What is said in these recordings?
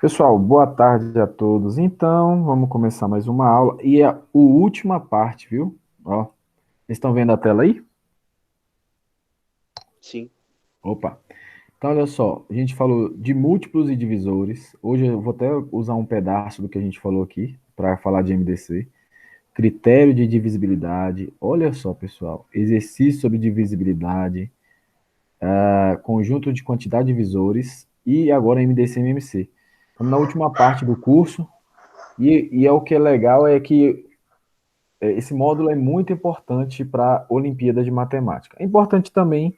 Pessoal, boa tarde a todos. Então, vamos começar mais uma aula. E é a última parte, viu? Ó, vocês estão vendo a tela aí? Sim. Opa. Então, olha só, a gente falou de múltiplos e divisores. Hoje eu vou até usar um pedaço do que a gente falou aqui para falar de MDC. Critério de divisibilidade. Olha só, pessoal. Exercício sobre divisibilidade, conjunto de quantidade de divisores e agora MDC e MMC. Estamos na última parte do curso. E é o que é legal é que esse módulo é muito importante para a Olimpíada de Matemática. É importante também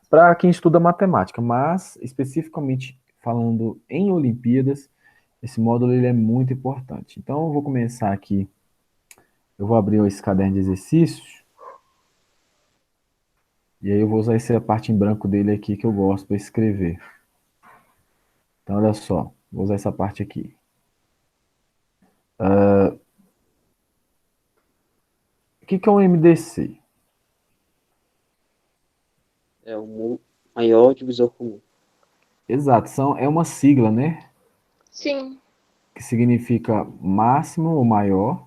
para quem estuda matemática, mas especificamente falando em Olimpíadas, esse módulo ele é muito importante. Então, eu vou começar aqui. Eu vou abrir esse caderno de exercícios e aí eu vou usar essa parte em branco dele aqui que eu gosto para escrever. Então, olha só, vou usar essa parte aqui. O que é um MDC? É o maior divisor comum. Exato, é uma sigla, né? Sim, Que significa máximo ou maior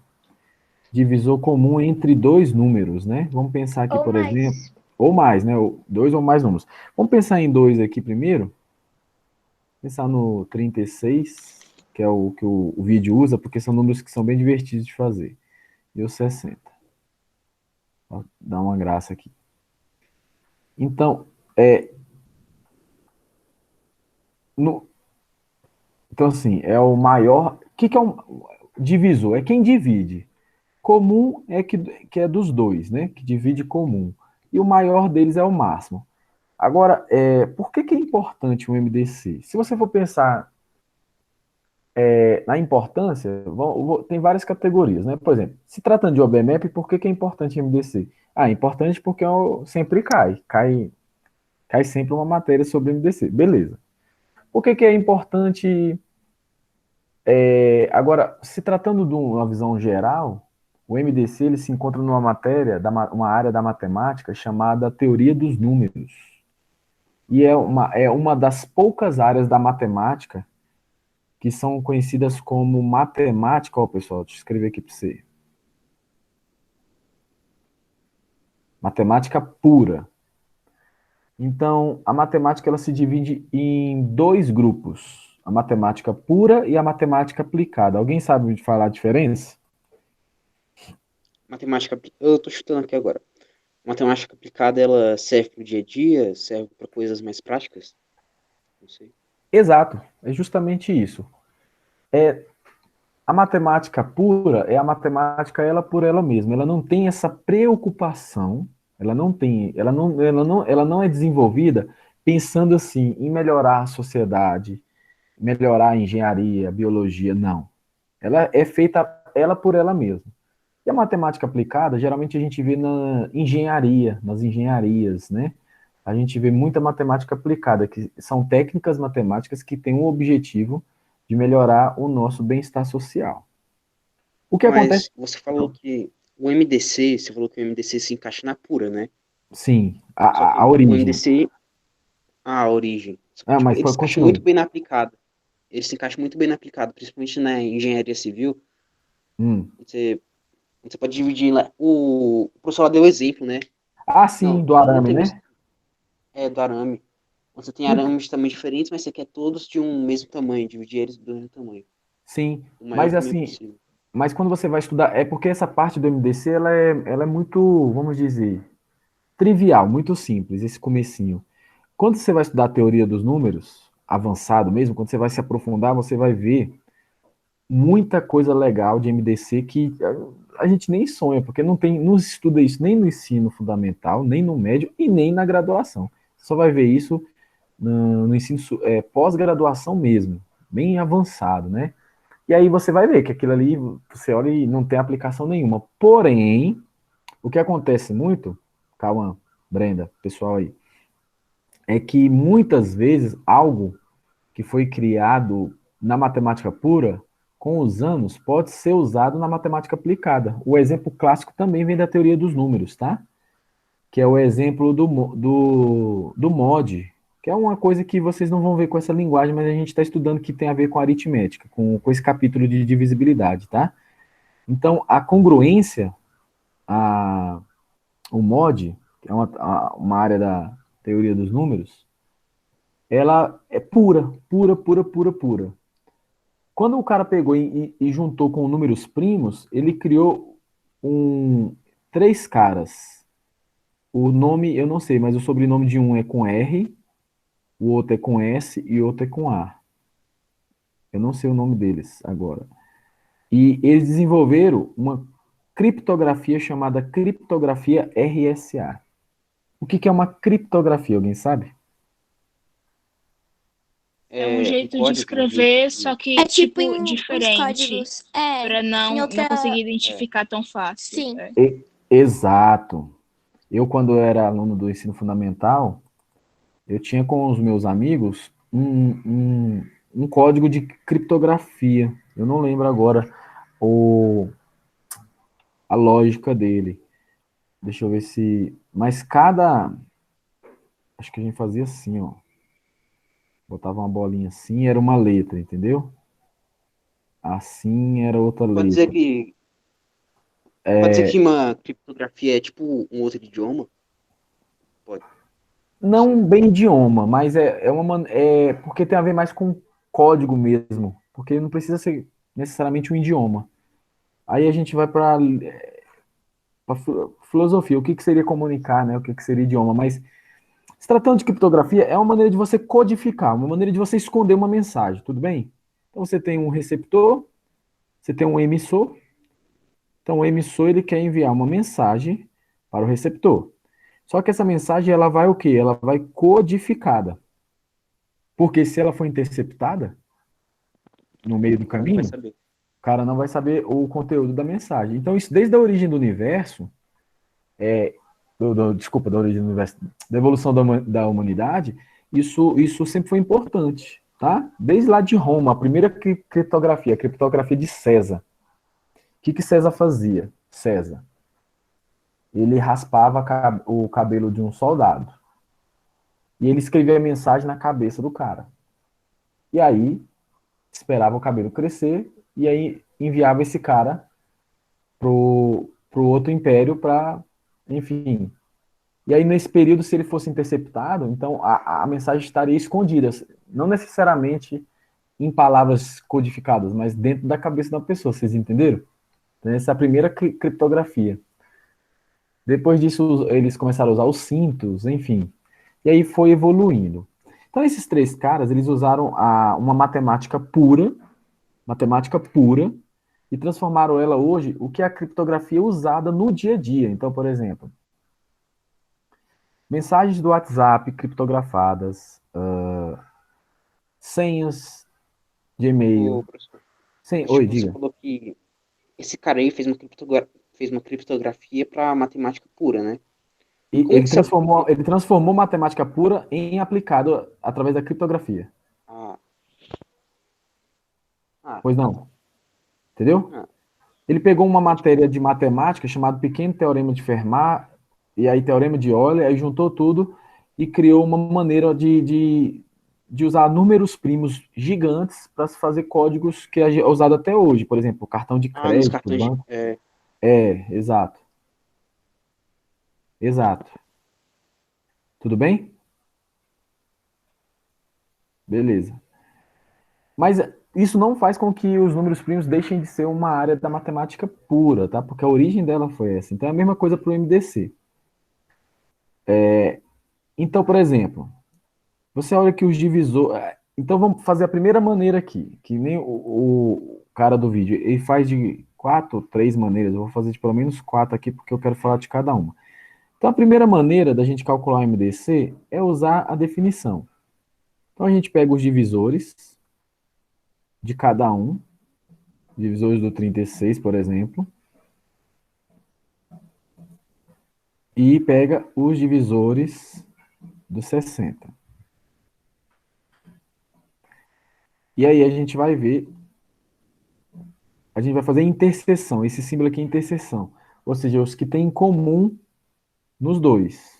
divisor comum entre dois números, né? Vamos pensar aqui, ou por exemplo, mais. ou mais, né? Dois ou mais números. Vamos pensar em dois aqui primeiro. Pensar no 36, que é o que o vídeo usa, porque são números que são bem divertidos de fazer. E o 60. Ó, dá uma graça aqui. Então, no, então assim, é o maior. O que é um divisor? É quem divide. Comum é que é dos dois, né? Que divide comum. E o maior deles é o máximo. Agora, por que é importante o MDC? Se você for pensar na importância, tem várias categorias, né? Por exemplo, se tratando de OBMAP, por que é importante o MDC? Ah, é importante porque sempre cai sempre uma matéria sobre MDC. Beleza. Por que é importante? Agora, se tratando de uma visão geral, o MDC ele se encontra numa matéria, uma área da matemática chamada teoria dos números. E é uma das poucas áreas da matemática que são conhecidas como matemática. Ó, pessoal, deixa eu escrever aqui para você. Matemática pura. Então, a matemática ela se divide em dois grupos: a matemática pura e a matemática aplicada. Alguém sabe me falar a diferença? Eu tô chutando aqui agora. Matemática aplicada, ela serve para o dia a dia? Serve para coisas mais práticas? Não sei. Exato, é justamente isso. A matemática pura é a matemática ela por ela mesma. Ela não tem essa preocupação, ela não é desenvolvida pensando assim em melhorar a sociedade, melhorar a engenharia, a biologia, não. Ela é feita ela por ela mesma. E a matemática aplicada, geralmente a gente vê nas engenharias, né? A gente vê muita matemática aplicada, que são técnicas matemáticas que têm o objetivo de melhorar o nosso bem-estar social. O que acontece? Mas você falou que o MDC se encaixa na pura, né? Sim, Só a que o origem. MDC, a origem. Só que, Ah, tipo, mas ele se encaixa muito continue. bem na aplicada. Ele se encaixa muito bem na aplicada, principalmente na engenharia civil. Hum. Você, você pode dividir lá. O professor lá deu exemplo, né? Ah, sim, Não, do não arame, tem né? do arame. Você tem Ent- arames de tamanhos diferentes, mas você quer todos de um mesmo tamanho, dividir eles do mesmo tamanho, Sim, o maior mas tamanho assim, possível. mas quando você vai estudar, é porque essa parte do MDC, ela é muito, vamos dizer, trivial, muito simples, esse comecinho. Quando você vai estudar a teoria dos números, avançado mesmo, quando você vai se aprofundar, você vai ver muita coisa legal de MDC que a gente nem sonha, porque não se estuda isso nem no ensino fundamental, nem no médio e nem na graduação. Você só vai ver isso no ensino pós-graduação mesmo, bem avançado, né? E aí você vai ver que aquilo ali, você olha e não tem aplicação nenhuma. Porém, o que acontece muito, calma, Brenda, pessoal aí, é que muitas vezes algo que foi criado na matemática pura, com os anos, pode ser usado na matemática aplicada. O exemplo clássico também vem da teoria dos números, tá? Que é o exemplo do mod. que é uma coisa que vocês não vão ver com essa linguagem, mas a gente está estudando que tem a ver com aritmética, com esse capítulo de divisibilidade, tá? Então, a congruência, a, o mod, que é uma área da teoria dos números, ela é pura, pura, pura, pura, pura. Quando o cara pegou e juntou com números primos, ele criou três caras. O nome, eu não sei, mas o sobrenome de um é com R, o outro é com S e o outro é com A. Eu não sei o nome deles agora. E eles desenvolveram uma criptografia chamada criptografia RSA. O que é uma criptografia? Alguém sabe? É um Um jeito de código, um jeito escrever, de. só que, É tipo tipo, em uns diferente, códigos. É, para em não outra. conseguir É, identificar tão fácil. Sim. É. Exato. Eu, quando eu era aluno do ensino fundamental, eu tinha com os meus amigos um código de criptografia. Eu não lembro agora a lógica dele. Deixa eu ver se. Mas cada. Acho que a gente fazia assim, ó. Botava uma bolinha assim, era uma letra, entendeu? Assim era outra pode dizer letra. que. Pode dizer que uma criptografia é tipo um outro idioma? Pode, não Não sei. bem idioma, mas é porque tem a ver mais com código mesmo. Porque não precisa ser necessariamente um idioma. Aí a gente vai para filosofia, o que, que seria comunicar, né? O que, que seria idioma. Mas se tratando de criptografia, é uma maneira de você codificar, uma maneira de você esconder uma mensagem, tudo bem? Então você tem um receptor, você tem um emissor. Então o emissor ele quer enviar uma mensagem para o receptor. Só que essa mensagem ela vai o quê? Ela vai codificada. Porque se ela for interceptada no meio do O cara não vai caminho, saber. o cara não vai saber o conteúdo da mensagem. Então isso desde a origem do universo, desculpa, da origem do universo, da evolução da humanidade, isso sempre foi importante, tá? Desde lá de Roma, a primeira criptografia, a criptografia de César. O que César fazia? César, ele raspava o cabelo de um soldado e ele escrevia a mensagem na cabeça do cara. E aí esperava o cabelo crescer e aí enviava esse cara pro outro império para, enfim. E aí nesse período, se ele fosse interceptado, então a mensagem estaria escondida, não necessariamente em palavras codificadas, mas dentro da cabeça da pessoa, vocês entenderam? Então, essa é a primeira criptografia. Depois disso, eles começaram a usar os cintos, enfim. E aí foi evoluindo. Então, esses três caras, eles usaram uma matemática pura, e transformaram ela hoje, o que é a criptografia usada no dia a dia. Então, por exemplo, mensagens do WhatsApp criptografadas, senhas de Ô, e-mail. professor, Oi, você diga. falou que esse cara aí fez uma criptografia para matemática pura, né? E E como que se aplica? ele transformou matemática pura em aplicado através da criptografia. Ah, Pois tá. não, entendeu? Ah, Ele pegou uma é tipo, matéria de matemática chamada Pequeno Teorema de Fermat, e aí Teorema de Euler, aí juntou tudo e criou uma maneira de usar números primos gigantes para se fazer códigos que é usado até hoje. Por exemplo, cartão de nos crédito, cartões de. banco. Exato, exato. Tudo bem? Beleza. Mas isso não faz com que os números primos deixem de ser uma área da matemática pura, tá? Porque a origem dela foi essa. Então é a mesma coisa para o MDC. Então, por exemplo, você olha que os divisores. Então vamos fazer a primeira maneira aqui, que nem o cara do vídeo. Ele faz de quatro, três maneiras. Eu vou fazer de pelo menos quatro aqui, porque eu quero falar de cada uma. Então a primeira maneira da gente calcular o MDC é usar a definição. Então a gente pega os divisores de cada um, divisores do 36, por exemplo, e pega os divisores do 60. E aí a gente vai ver, a gente vai fazer interseção, esse símbolo aqui é interseção, ou seja, os que têm em comum nos dois.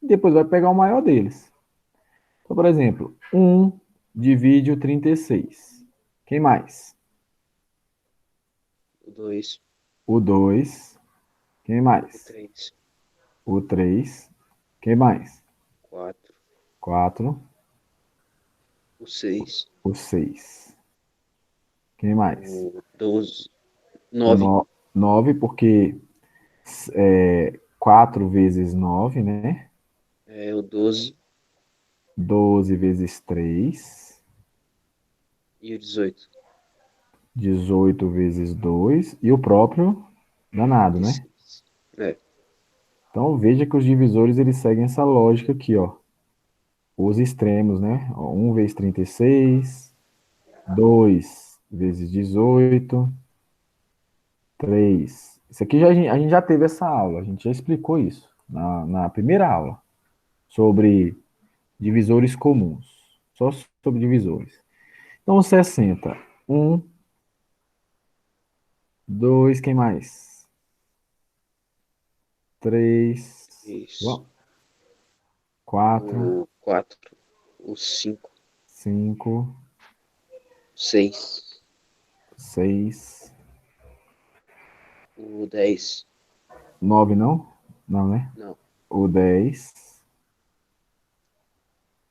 E depois vai pegar o maior deles. Então, por exemplo, 1 divide o 36. Quem mais? O 2, O 2. Quem o mais? 3, O 3. Quem mais? 4, 4. o 6, O 6. Quem mais? o 12, O 9, 9, porque 4 vezes 9, né? o 12 12 vezes 3. e o 18. 18 vezes 2. E o próprio danado, né? 16. É, Então veja que os divisores eles seguem essa lógica aqui, ó. Os extremos, né? Ó, 1 vezes 36, 2 vezes 18, 3. Isso aqui a gente já teve essa aula, a gente já explicou isso na primeira aula, sobre divisores comuns. Só sobre divisores. Então, 60. 1, 2, quem mais? 3, isso. 4, O 4, o 5, 5, o 6, 6, o 10, 9 não? Não, né? não, O 10,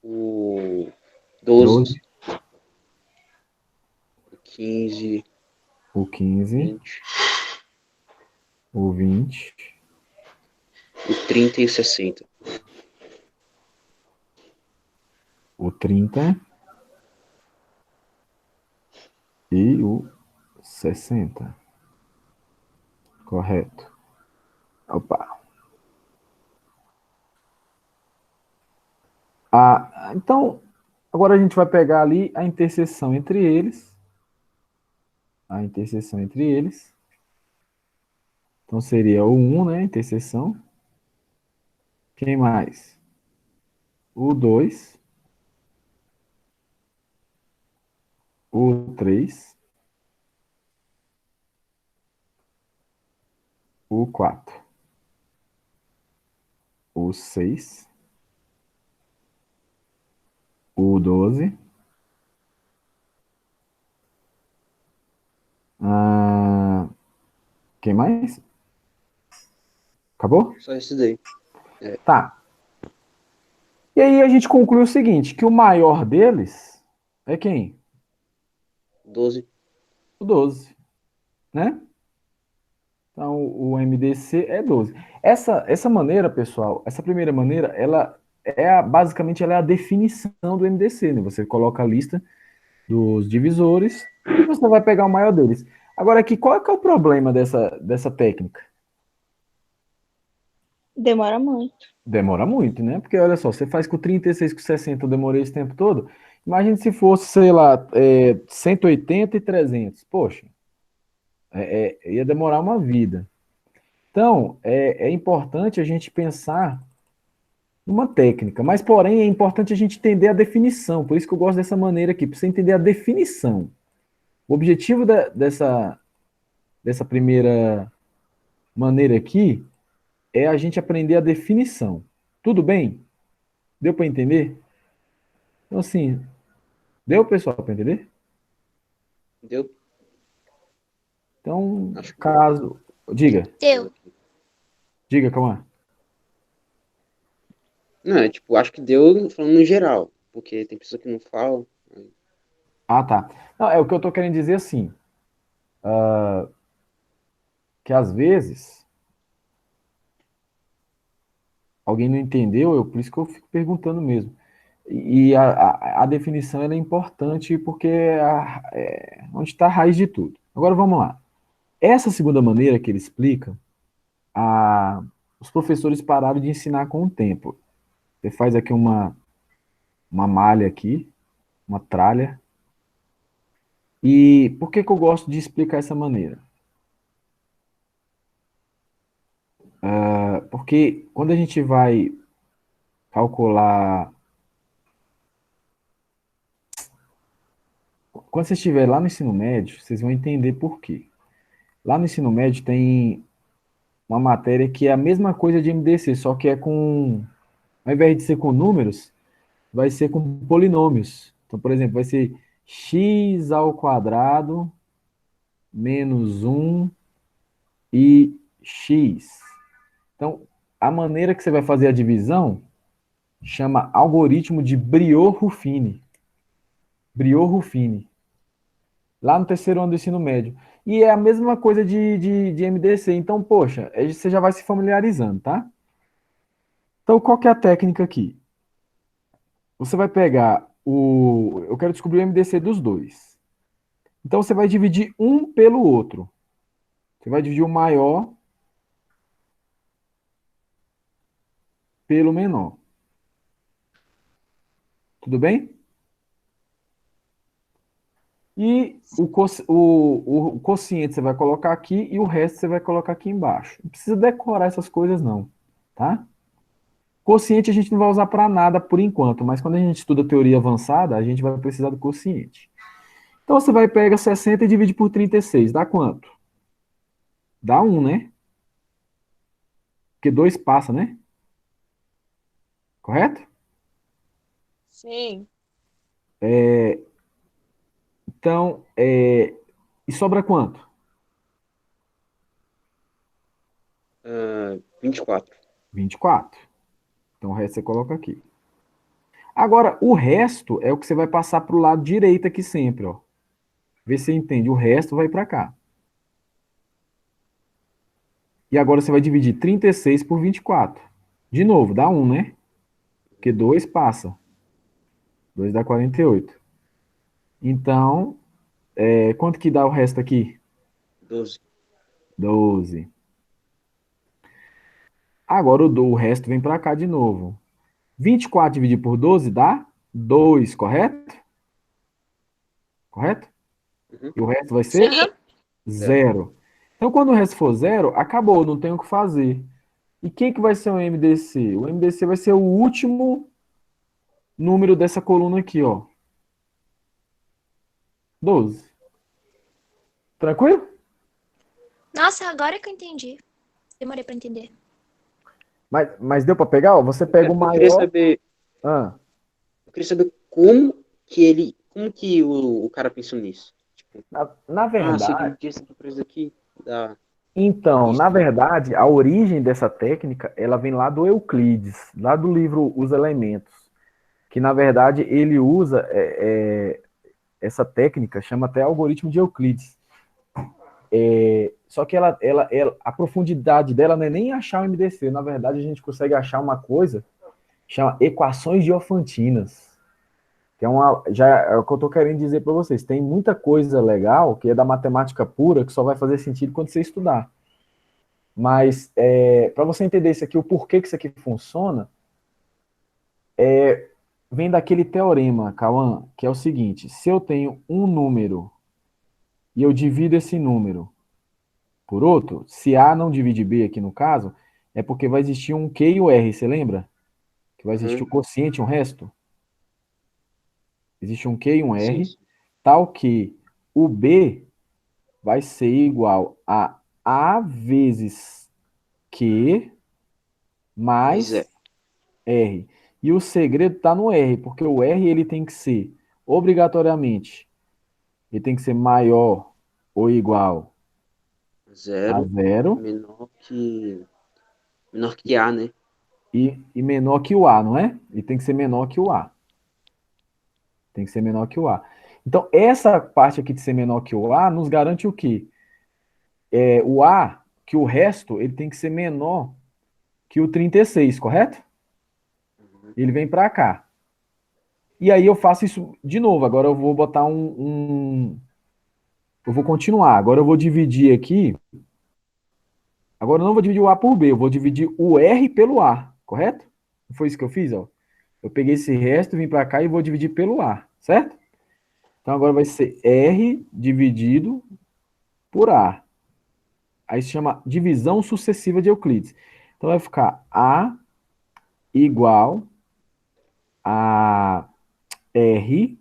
o 12, 12, o 15, o o 15, 20, o 20, o 30 e o 60. o 30 e o 60. Correto. Opa. Então, agora a gente vai pegar ali a interseção entre eles. A interseção entre eles. Então seria o 1, né? Interseção. Quem mais? O 2, o 3, o 4, o 6, o 12. Ah, quem mais? Acabou? Só esse daí. É, Tá. E aí a gente conclui o seguinte, que o maior deles é quem? 12. O 12, né? Então o MDC é 12. Essa maneira, pessoal, essa primeira maneira, ela basicamente ela é a definição do MDC, né? Você coloca a lista dos divisores e você vai pegar o maior deles. Agora aqui, qual é que é o problema dessa técnica? Demora muito. Demora muito, né? Porque olha só, você faz com 36, com 60, eu demorei esse tempo todo. Imagine se fosse, sei lá, 180 e 300. Poxa, ia demorar uma vida. Então, é importante a gente pensar numa técnica, mas porém é importante a gente entender a definição. Por isso que eu gosto dessa maneira aqui, para você entender a definição. O objetivo dessa primeira maneira aqui é a gente aprender a definição. Tudo bem? Deu para entender? Então, assim, deu, pessoal, para entender? Deu? Então, Acho que deu. caso. Diga, Deu Deu. aqui. diga, calma. Não, é tipo, acho que deu falando no geral. Porque tem pessoa que não fala. Ah, tá. Não, é o que eu tô querendo dizer assim, que às vezes alguém não entendeu, por isso que eu fico perguntando mesmo. E a definição ela é importante porque é onde está a raiz de tudo. Agora vamos lá. Essa segunda maneira que ele explica, os professores pararam de ensinar com o tempo. Você faz aqui uma malha aqui, uma tralha. E por que que eu gosto de explicar essa maneira? Porque quando a gente vai calcular. Quando você estiver lá no ensino médio, vocês vão entender por quê. Lá no ensino médio tem uma matéria que é a mesma coisa de MDC, só que é com. Ao invés de ser com números, vai ser com polinômios. Então, por exemplo, vai ser x ao quadrado menos um e x. Então, a maneira que você vai fazer a divisão chama algoritmo de Briot-Ruffini. Briot-Ruffini. Lá no terceiro ano do ensino médio. E é a mesma coisa de MDC. Então, poxa, você já vai se familiarizando, tá? Então, qual que é a técnica aqui? Você vai pegar o. Eu quero descobrir o MDC dos dois. Então, você vai dividir um pelo outro. Você vai dividir o maior pelo menor. Tudo bem? E o quociente você vai colocar aqui e o resto você vai colocar aqui embaixo. Não precisa decorar essas coisas, não. Tá? Quociente a gente não vai usar para nada por enquanto, mas quando a gente estuda teoria avançada, a gente vai precisar do quociente. Então você vai pegar 60 e divide por 36. Dá quanto? Dá 1, né? Porque 2 passa, né? Correto? Sim. Então, e sobra quanto? 24. 24. Então o resto você coloca aqui. Agora, o resto é o que você vai passar para o lado direito aqui sempre, ó. Vê se você entende. O resto vai para cá. E agora você vai dividir 36 por 24. De novo, dá 1, né? Porque 2 passa. 2 dá 48. Então, quanto que dá o resto aqui? 12. 12. Agora o resto vem para cá de novo. 24 dividido por 12 dá 2, correto? Correto? Uhum. E o resto vai Sim. ser Zero. zero. Então, quando o resto for zero, acabou, não tem o que fazer. E quem que vai ser o MDC? O MDC vai ser o último número dessa coluna aqui, ó. 12. Tranquilo? Nossa, agora que eu entendi. Demorei pra entender. Mas deu para pegar? Ó, você pega o Eu queria maior. saber, Ah, eu queria saber como que o cara pensou nisso. Tipo, na se verdade, dividir essa empresa aqui, dá então, isso. na verdade, a origem dessa técnica, ela vem lá do Euclides, lá do livro Os Elementos, que na verdade ele usa essa técnica, chama até algoritmo de Euclides. Só que a profundidade dela não é nem achar o MDC, na verdade a gente consegue achar uma coisa que chama equações diofantinas, que já é o que eu estou querendo dizer para vocês. Tem muita coisa legal que é da matemática pura que só vai fazer sentido quando você estudar. Mas para você entender isso aqui, o porquê que isso aqui funciona, vem daquele teorema, Cauã, que é o seguinte: se eu tenho um número e eu divido esse número por outro, se A não divide B aqui no caso, é porque vai existir um Q e o R, você lembra? Que vai existir Uhum. o quociente, um resto. Existe um Q e um Sim, R, sim. tal que o B vai ser igual a A vezes Q Mas mais R. E o segredo está no R, porque o R ele tem que ser obrigatoriamente, ele tem que ser maior ou igual a zero zero menor que A, né? e menor que o A, não é? Ele tem que ser menor que o A. Tem que ser menor que o A. Então, essa parte aqui de ser menor que o A nos garante o quê? O A, que o resto, ele tem que ser menor que o 36, correto? Uhum. Ele vem para cá. E aí eu faço isso de novo. Agora eu vou botar eu vou continuar. Agora eu vou dividir aqui. Agora eu não vou dividir o A por B, eu vou dividir o R pelo A, correto? Não foi isso que eu fiz, ó? Eu peguei esse resto, vim para cá e vou dividir pelo A, certo? Então agora vai ser R dividido por A. Aí se chama divisão sucessiva de Euclides. Então vai ficar A igual a R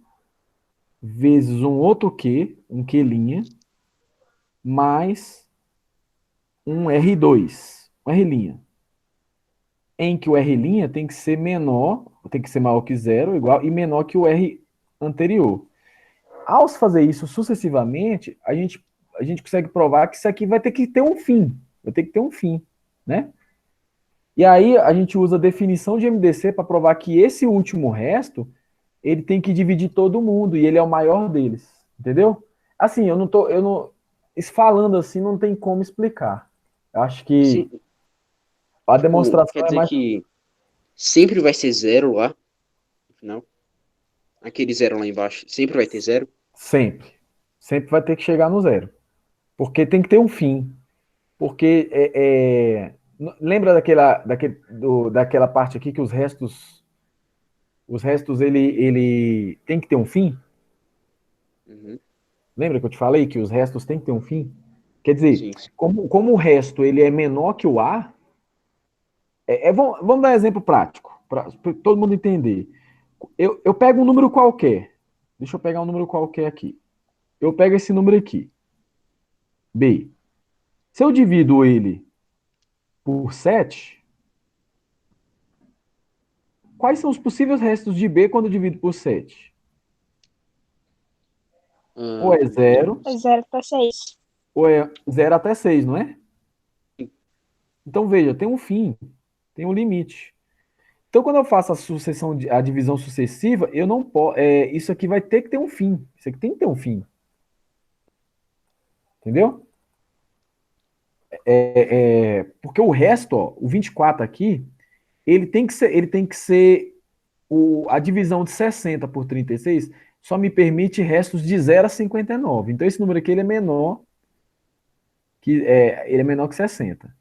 vezes um outro Q, um Q', mais um R2, um R', em que o R' tem que ser menor tem que ser maior que zero, igual, e menor que o R anterior. Ao fazer isso sucessivamente, a gente consegue provar que isso aqui vai ter que ter um fim. Vai ter que ter um fim, né? E aí a gente usa a definição de MDC para provar que esse último resto, ele tem que dividir todo mundo e ele é o maior deles, entendeu? Assim, falando assim não tem como explicar. Eu acho que Sim, a tipo, demonstração quer é dizer mais que sempre vai ser zero lá, no final. Aquele zero lá embaixo, sempre vai ter zero. sempre. Sempre vai ter que chegar no zero. Porque tem que ter um fim. Porque lembra daquela parte aqui que os restos ele tem que ter um fim? Uhum. Lembra que eu te falei que os restos têm que ter um fim? Quer dizer, Sim, sim. como o resto ele é menor que o A, vamos dar um exemplo prático, para todo mundo entender. Eu pego um número qualquer. Deixa eu pegar um número qualquer aqui. Eu pego esse número aqui, B. Se eu divido ele por 7, quais são os possíveis restos de B quando eu divido por 7? Ou é zero, É 0 para 6. ou é 0 até 6, não é? Então veja, tem um fim, tem um limite. Então, quando eu faço a divisão sucessiva, eu não posso. Isso aqui vai ter que ter um fim. Isso aqui tem que ter um fim. Entendeu? Porque o resto, ó, o 24 aqui, ele tem que ser a divisão de 60 por 36 só me permite restos de 0 a 59. Então, esse número aqui ele é menor que 60.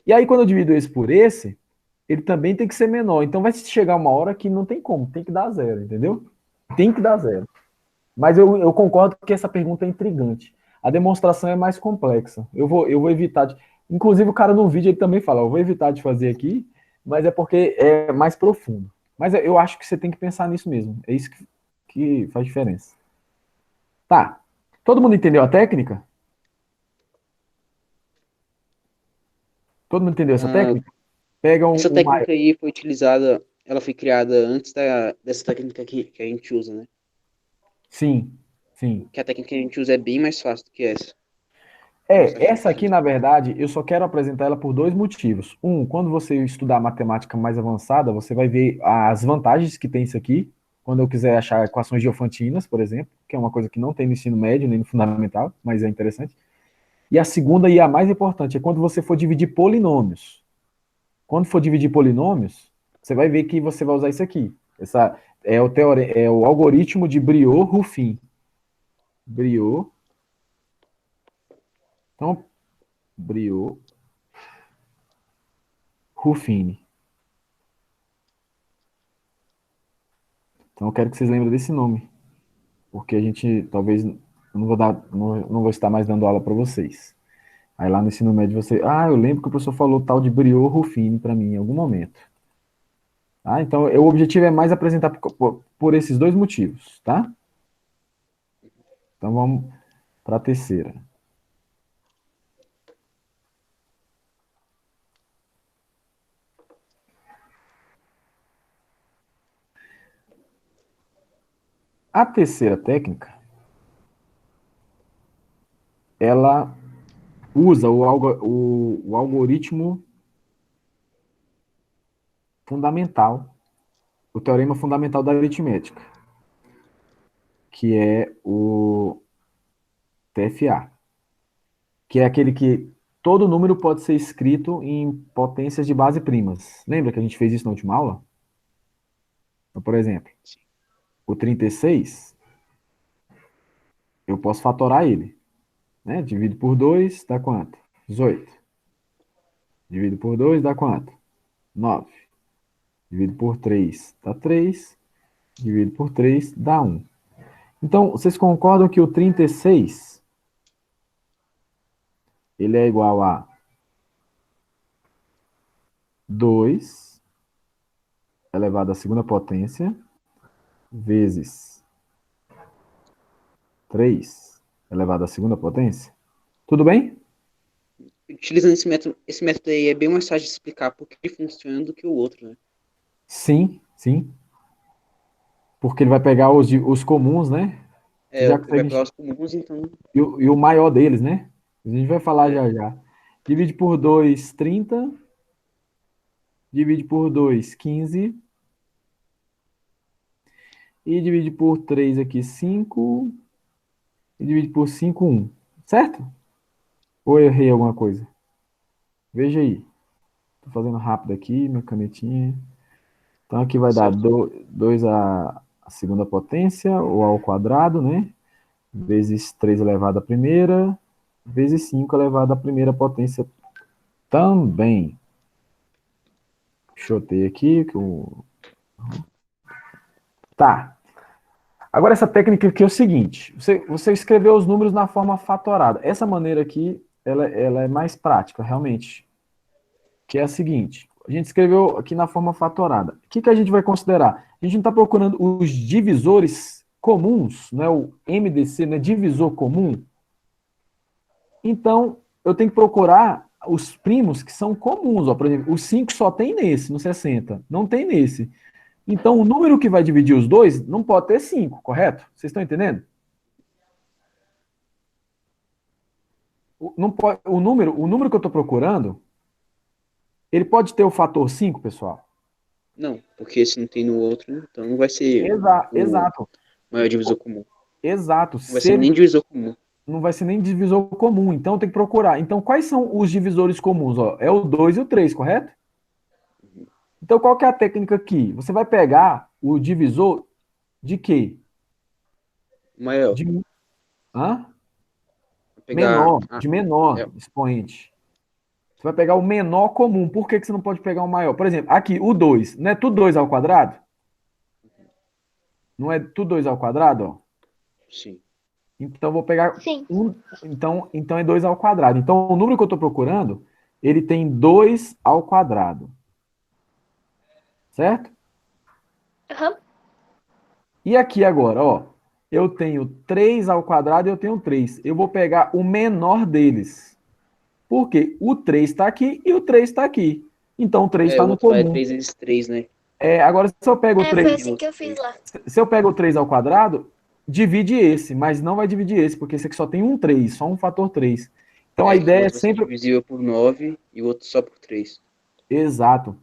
E aí, quando eu divido esse por esse, ele também tem que ser menor. Então, vai chegar uma hora que não tem como, tem que dar zero, entendeu? Tem que dar zero. Mas eu concordo que essa pergunta é intrigante. A demonstração é mais complexa. Eu vou evitar de. Inclusive, o cara no vídeo ele também fala: eu vou evitar de fazer aqui, mas é porque é mais profundo. Mas eu acho que você tem que pensar nisso mesmo. É isso que faz diferença. Tá. Todo mundo entendeu a técnica? Todo mundo entendeu essa Ah, técnica? Pega essa um maior. técnica aí foi utilizada, ela foi criada antes dessa técnica que a gente usa, né? Sim, sim. Que a técnica que a gente usa é bem mais fácil do que essa. É mais fácil de Essa aqui, fazer. na verdade, eu só quero apresentar ela por dois motivos. Um, quando você estudar matemática mais avançada, você vai ver as vantagens que tem isso aqui. Quando eu quiser achar equações diofantinas, por exemplo, que é uma coisa que não tem no ensino médio nem no fundamental, mas é interessante. E a segunda e a mais importante é quando você for dividir polinômios. Quando for dividir polinômios, você vai ver que você vai usar isso aqui. Essa é o algoritmo de Briot-Ruffin. Briot. Então, Briot-Ruffin. Então eu quero que vocês lembrem desse nome, porque a gente talvez eu não vou estar mais dando aula para vocês. Aí lá no ensino médio eu lembro que o professor falou tal de Briot-Ruffin para mim em algum momento. Tá? Então o objetivo é mais apresentar por esses dois motivos, tá? Então vamos para a terceira. A terceira técnica, ela usa o algoritmo fundamental, o teorema fundamental da aritmética, que é o TFA, que é aquele que todo número pode ser escrito em potências de base primas. Lembra que a gente fez isso na última aula? Então, por exemplo, o 36, eu posso fatorar ele. Né? Divido por 2, dá quanto? 18. Divido por 2, dá quanto? 9. Divido por 3, dá 3. Divido por 3, dá 1. Então, vocês concordam que o 36, ele é igual a 2 elevado à segunda potência vezes 3 elevado à segunda potência? Tudo bem? Utilizando esse método aí é bem mais fácil de explicar porque ele funciona do que o outro, né? Sim, Sim? Porque ele vai pegar os comuns, né? Você já Vai consegue. pegar os comuns, então. E o maior deles, né? A gente vai falar É, já já. Divide por 2, 30. Divide por 2, 15. E divide por 3 aqui, 5. E divide por 5, 1. Certo? Ou eu errei alguma coisa? Veja aí. Tô fazendo rápido aqui, minha canetinha. Então aqui vai dar certo. 2 a segunda potência, ou ao quadrado, né? Vezes 3 elevado à primeira, vezes 5 elevado à primeira potência também. Chutei aqui. Tá. Agora essa técnica aqui é o seguinte. Você escreveu os números na forma fatorada. Essa maneira aqui, ela é mais prática, realmente. Que é a seguinte. A gente escreveu aqui na forma fatorada. O que a gente vai considerar? A gente não está procurando os divisores comuns, né? O MDC, né? Divisor comum. Então, eu tenho que procurar os primos que são comuns. Ó. Por exemplo, o 5 só tem nesse, no 60. Não tem nesse. Então, o número que vai dividir os dois não pode ter 5, correto? Vocês estão entendendo? Não pode, o número que eu estou procurando, ele pode ter o fator 5, pessoal? Não, porque se não tem no outro, então não vai ser o Exato. maior divisor comum. Exato. Não vai Se ser ele nem divisor comum. não vai ser nem divisor comum, então tem que procurar. Então, quais são os divisores comuns? Ó? É o 2 e o 3, correto? Então, qual que é a técnica aqui? Você vai pegar o divisor de quê? O maior. De, hã? Vai pegar. Menor, de menor É, expoente. Você vai pegar o menor comum. Por que você não pode pegar o maior? Por exemplo, aqui, o 2. Não é tudo 2 ao quadrado? Não é tudo 2 ao quadrado? Ó? sim. Então, eu vou pegar Sim. um. Então é 2 ao quadrado. Então, o número que eu estou procurando, ele tem 2 ao quadrado. Certo? Aham. E aqui agora, ó. Eu tenho 3 ao quadrado e eu tenho 3. Eu vou pegar o menor deles. Por quê? O 3 está aqui e o 3 está aqui. Então, o 3 É, está o no outro vai comum. 3 vezes 3, né? Agora, se eu pego o É, foi 3, E o assim que outro eu fiz 3. lá. se eu pego o 3 ao quadrado, divide esse, mas não vai dividir esse, porque esse aqui só tem um 3, só um fator 3. Então, a É, e o ideia é outro vai ser sempre. divisível por 9 e o outro só por 3. Exato.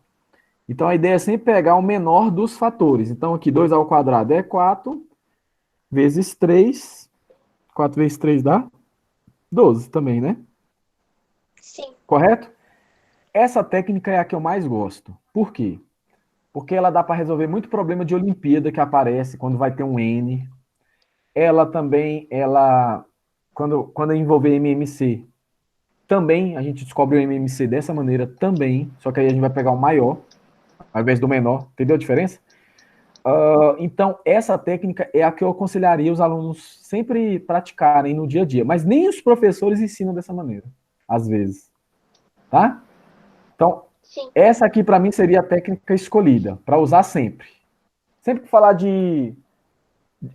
Então, a ideia é sempre pegar o menor dos fatores. Então, aqui, 2 ao quadrado é 4, vezes 3. 4 vezes 3 dá 12 também, né? Sim. Correto? Essa técnica é a que eu mais gosto. Por quê? Porque ela dá para resolver muito problema de Olimpíada que aparece quando vai ter um N. Ela também, quando envolver MMC, também a gente descobre o MMC dessa maneira também, só que aí a gente vai pegar o maior, ao invés do menor. Entendeu a diferença? Então, essa técnica é a que eu aconselharia os alunos sempre praticarem no dia a dia, mas nem os professores ensinam dessa maneira, às vezes. Tá? Então, Sim. essa aqui para mim seria a técnica escolhida, para usar sempre. Sempre que falar de.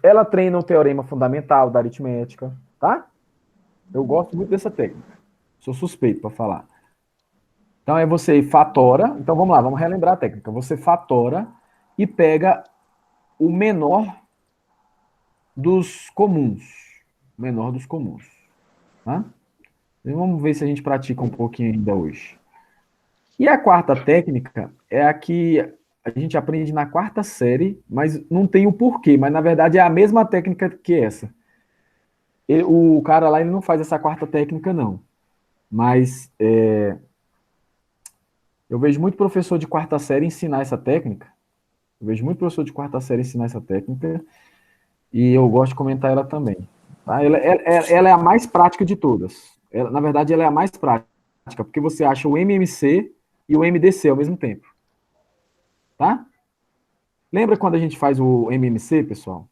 Ela treina o teorema fundamental da aritmética, tá? Eu gosto muito dessa técnica. Sou suspeito para falar. Então é você fatora. Então vamos lá, vamos relembrar a técnica. Você fatora e pega o menor dos comuns. Menor dos comuns. Tá? E vamos ver se a gente pratica um pouquinho ainda hoje. E a quarta técnica é a que a gente aprende na quarta série, mas não tem o porquê, mas na verdade é a mesma técnica que essa. O cara lá ele não faz essa quarta técnica, não. Mas eu vejo muito professor de quarta série ensinar essa técnica. Eu vejo muito professor de quarta série ensinar essa técnica e eu gosto de comentar ela também. Tá? Ela é a mais prática de todas. Na verdade, ela é a mais prática, porque você acha o MMC e o MDC ao mesmo tempo. Tá? Lembra quando a gente faz o MMC, pessoal?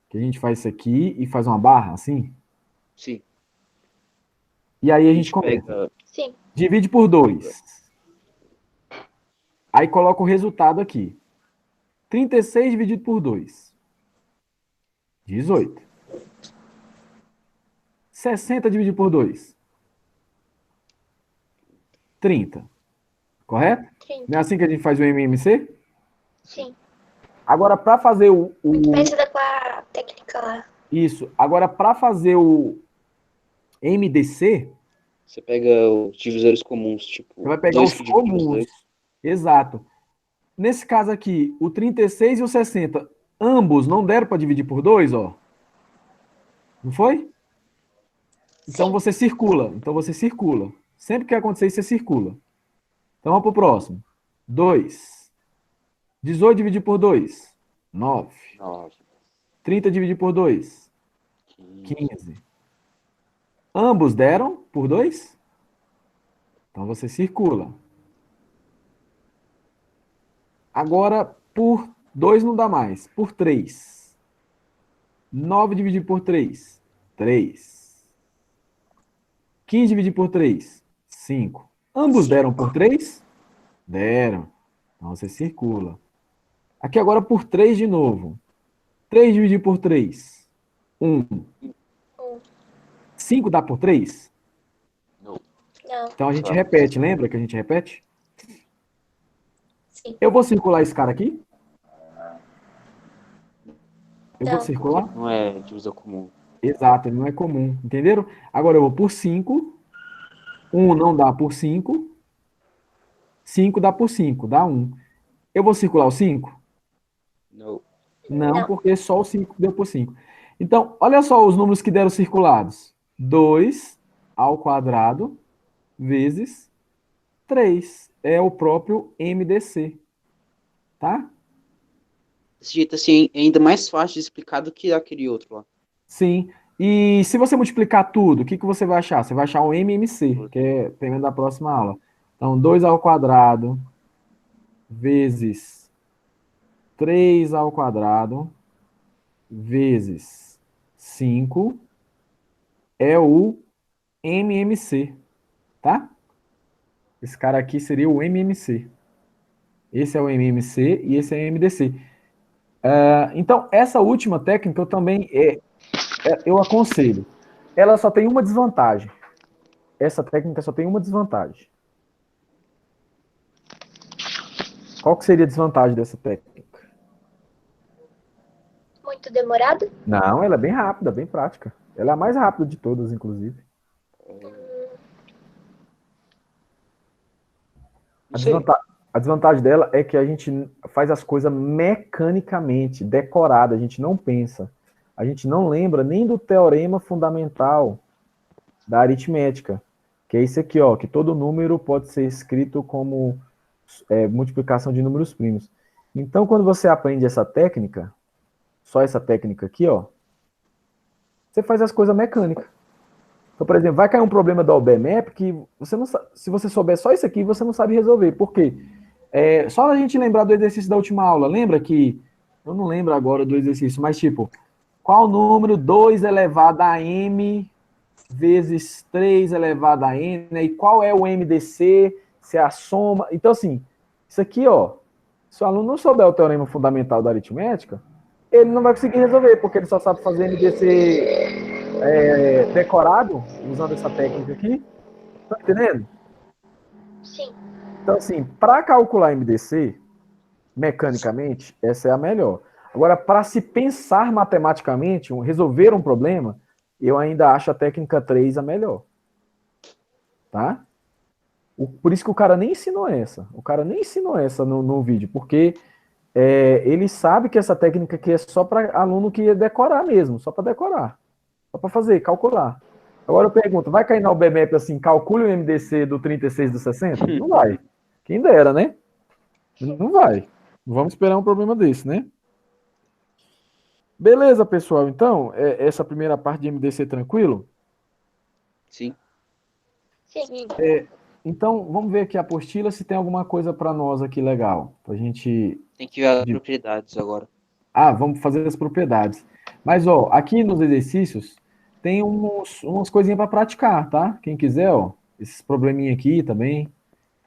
Que a gente faz isso aqui e faz uma barra, assim? Sim. E aí A a gente gente começa. pega. Sim. Divide por 2. Aí coloca o resultado aqui. 36 dividido por 2. 18. 60 dividido por 2. 30. Correto? Não é 30. assim que a gente faz o MMC? Sim. Sim. Agora, para fazer Muito parecida com a técnica lá. Isso. Agora, para fazer o MDC, Você pega os divisores comuns, você tipo, vai pegar 2 os que divide os comuns. dois. Exato. Nesse caso aqui, o 36 e o 60, ambos não deram para dividir por 2, ó. Não foi? Então Sim. você circula. Sempre que acontecer isso, você circula. Então vamos para o próximo. 2. 18 dividido por 2. 9. 9, 30 dividido por 2. 15. 15. Ambos deram por 2? Então você circula. Agora, por 2 não dá mais. Por 3. 9 dividido por 3. 3. 15 dividido por 3. 5. Ambos deram por 3? Deram. Então você circula. Aqui agora por 3 de novo. 3 dividido por 3. 1. 5 dá por 3? Não. Não. Então a gente repete. Lembra que a gente repete? Sim. Eu vou circular esse cara aqui? Eu vou Não. circular? Não é divisor comum. Exato, ele não é comum. Entenderam? Agora eu vou por 5. 1 não dá por 5. 5 dá por 5, dá 1. Eu vou circular o 5? Não. Não, Não. porque só o 5 deu por 5. Então, olha só os números que deram circulados. 2 ao quadrado vezes 3. É o próprio MDC. Tá? Desse jeito assim, é ainda mais fácil de explicar do que aquele outro lá. Sim. E se você multiplicar tudo, o que você vai achar? Você vai achar o MMC, que é tema da próxima aula. Então, 2 ao quadrado vezes 3 ao quadrado vezes 5 é o MMC, tá? Esse cara aqui seria o MMC. Esse é o MMC e esse é o MDC. Então, essa última técnica eu também eu aconselho. Ela só tem uma desvantagem. Essa técnica só tem uma desvantagem. Qual que seria a desvantagem dessa técnica? Muito demorado? Não, ela é bem rápida, bem prática. Ela é a mais rápida de todas, inclusive. Não sei. A desvantagem dela é que a gente faz as coisas mecanicamente, decorada, a gente não pensa. A gente não lembra nem do teorema fundamental da aritmética, que é isso aqui, ó, que todo número pode ser escrito como multiplicação de números primos. Então, quando você aprende essa técnica, só essa técnica aqui, ó, você faz as coisas mecânicas. Então, por exemplo, vai cair um problema da OBMap que você não sabe, se você souber só isso aqui, você não sabe resolver. Por quê? Só a gente lembrar do exercício da última aula, lembra que, eu não lembro agora do exercício, mas tipo, qual o número 2 elevado a m vezes 3 elevado a n, né? E qual é o MDC, se é a soma. Então, assim, isso aqui, ó, se o aluno não souber o teorema fundamental da aritmética, ele não vai conseguir resolver, porque ele só sabe fazer MDC decorado, usando essa técnica aqui. Tá entendendo? Sim. Então, assim, para calcular MDC, mecanicamente, essa é a melhor. Agora, para se pensar matematicamente, resolver um problema, eu ainda acho a técnica 3 a melhor. Tá? Por isso que o cara nem ensinou essa. O cara nem ensinou essa no vídeo, porque ele sabe que essa técnica aqui é só para aluno que ia decorar mesmo, só para decorar. Só para fazer, calcular. Agora eu pergunto, vai cair na UBMAP assim, calcule o MDC do 36 do 60? Não vai. Quem dera, né? Não vai. Vamos esperar um problema desse, né? Beleza, pessoal. Então, essa primeira parte de MDC tranquilo? Sim. Sim. Então, vamos ver aqui a apostila se tem alguma coisa para nós aqui legal. Pra gente. Tem que ver as propriedades agora. Vamos fazer as propriedades. Mas, ó, aqui nos exercícios tem umas coisinhas para praticar, tá? Quem quiser, ó, esses probleminha aqui também.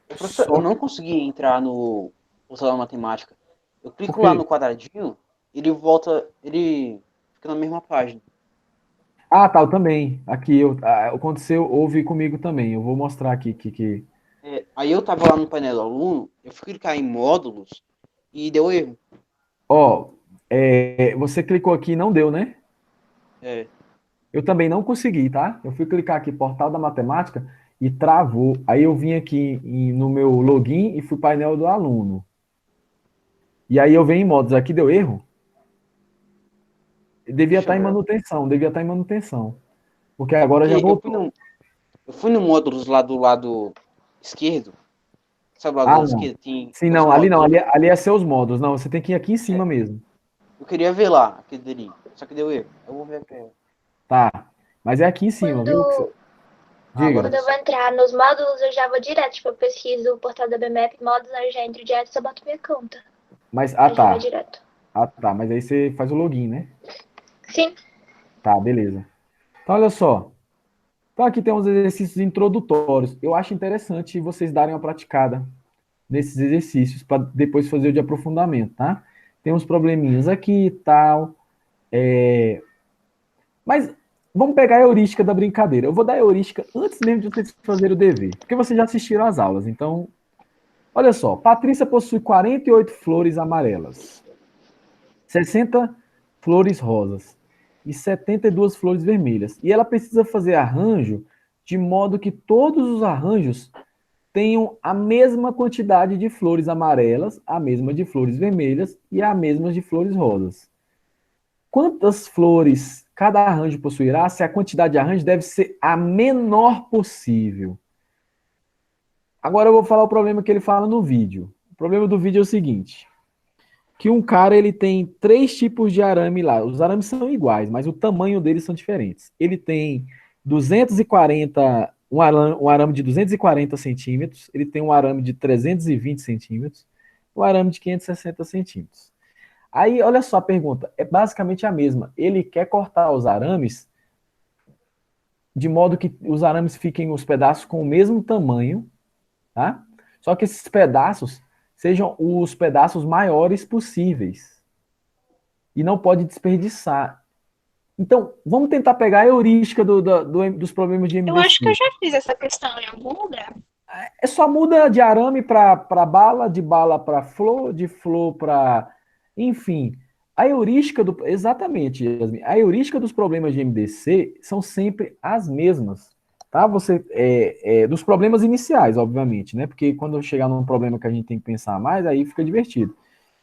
Professor, eu não consegui entrar no salão matemática. Eu clico Por quê? lá no quadradinho, ele volta, ele fica na mesma página. Tá, eu também. Aqui, aconteceu, houve comigo também. Eu vou mostrar aqui que... Aí eu tava lá no painel do aluno, eu fui clicar em módulos e deu erro. Ó, você clicou aqui e não deu, né? É. Eu também não consegui, tá? Eu fui clicar aqui, Portal da Matemática, e travou. Aí eu vim aqui no meu login e fui painel do aluno. E aí eu venho em modos. Aqui deu erro? Devia Deixa estar eu em ver. manutenção, devia estar em manutenção. Porque agora já Porque voltou. eu fui no módulos lá do lado esquerdo. Sabe lá do Ah, lado não. esquerdo? Tem Sim, os não, ali não, módulos. ali é seus modos. Não, você tem que ir aqui em cima É. mesmo. Eu queria ver lá, aquele dele. Só que deu erro. Eu vou ver aqui. Tá. Mas é aqui em cima, viu? Quando, Ah, agora Diga. quando deu eu vou certo. entrar nos módulos, eu já vou direto. Tipo, eu pesquiso o portal da BMap, módulos, aí eu já entro direto e só boto minha conta. Mas, Aí já vai direto. tá. Mas aí você faz o login, né? Sim. Tá, beleza. Então, olha só. Então, aqui tem uns exercícios introdutórios. Eu acho interessante vocês darem uma praticada nesses exercícios para depois fazer o de aprofundamento, tá? Tem uns probleminhas aqui e tal. Mas vamos pegar a heurística da brincadeira. Eu vou dar a heurística antes mesmo de vocês fazerem o dever, porque vocês já assistiram às aulas. Então, olha só. Patrícia possui 48 flores amarelas, 60 flores rosas e 72 flores vermelhas. E ela precisa fazer arranjo de modo que todos os arranjos tenham a mesma quantidade de flores amarelas, a mesma de flores vermelhas e a mesma de flores rosas. Quantas flores cada arranjo possuirá se a quantidade de arranjo deve ser a menor possível? Agora eu vou falar o problema que ele fala no vídeo. O problema do vídeo é o seguinte, que um cara ele tem 3 tipos de arame lá. Os arames são iguais, mas o tamanho deles são diferentes. Ele tem 240, um arame de 240 centímetros, ele tem um arame de 320 centímetros, um arame de 560 centímetros. Aí, olha só a pergunta, é basicamente a mesma. Ele quer cortar os arames de modo que os arames fiquem os pedaços com o mesmo tamanho, tá? Só que esses pedaços sejam os pedaços maiores possíveis. E não pode desperdiçar. Então, vamos tentar pegar a heurística dos problemas de Eu acho que eu MDC. já fiz essa questão em algum lugar. É só muda de arame para bala, de bala para flor, de flor para. Enfim, a heurística do. Exatamente, Yasmin. A heurística dos problemas de MDC são sempre as mesmas. Tá? Dos problemas iniciais, obviamente, né? Porque quando chegar num problema que a gente tem que pensar mais, aí fica divertido.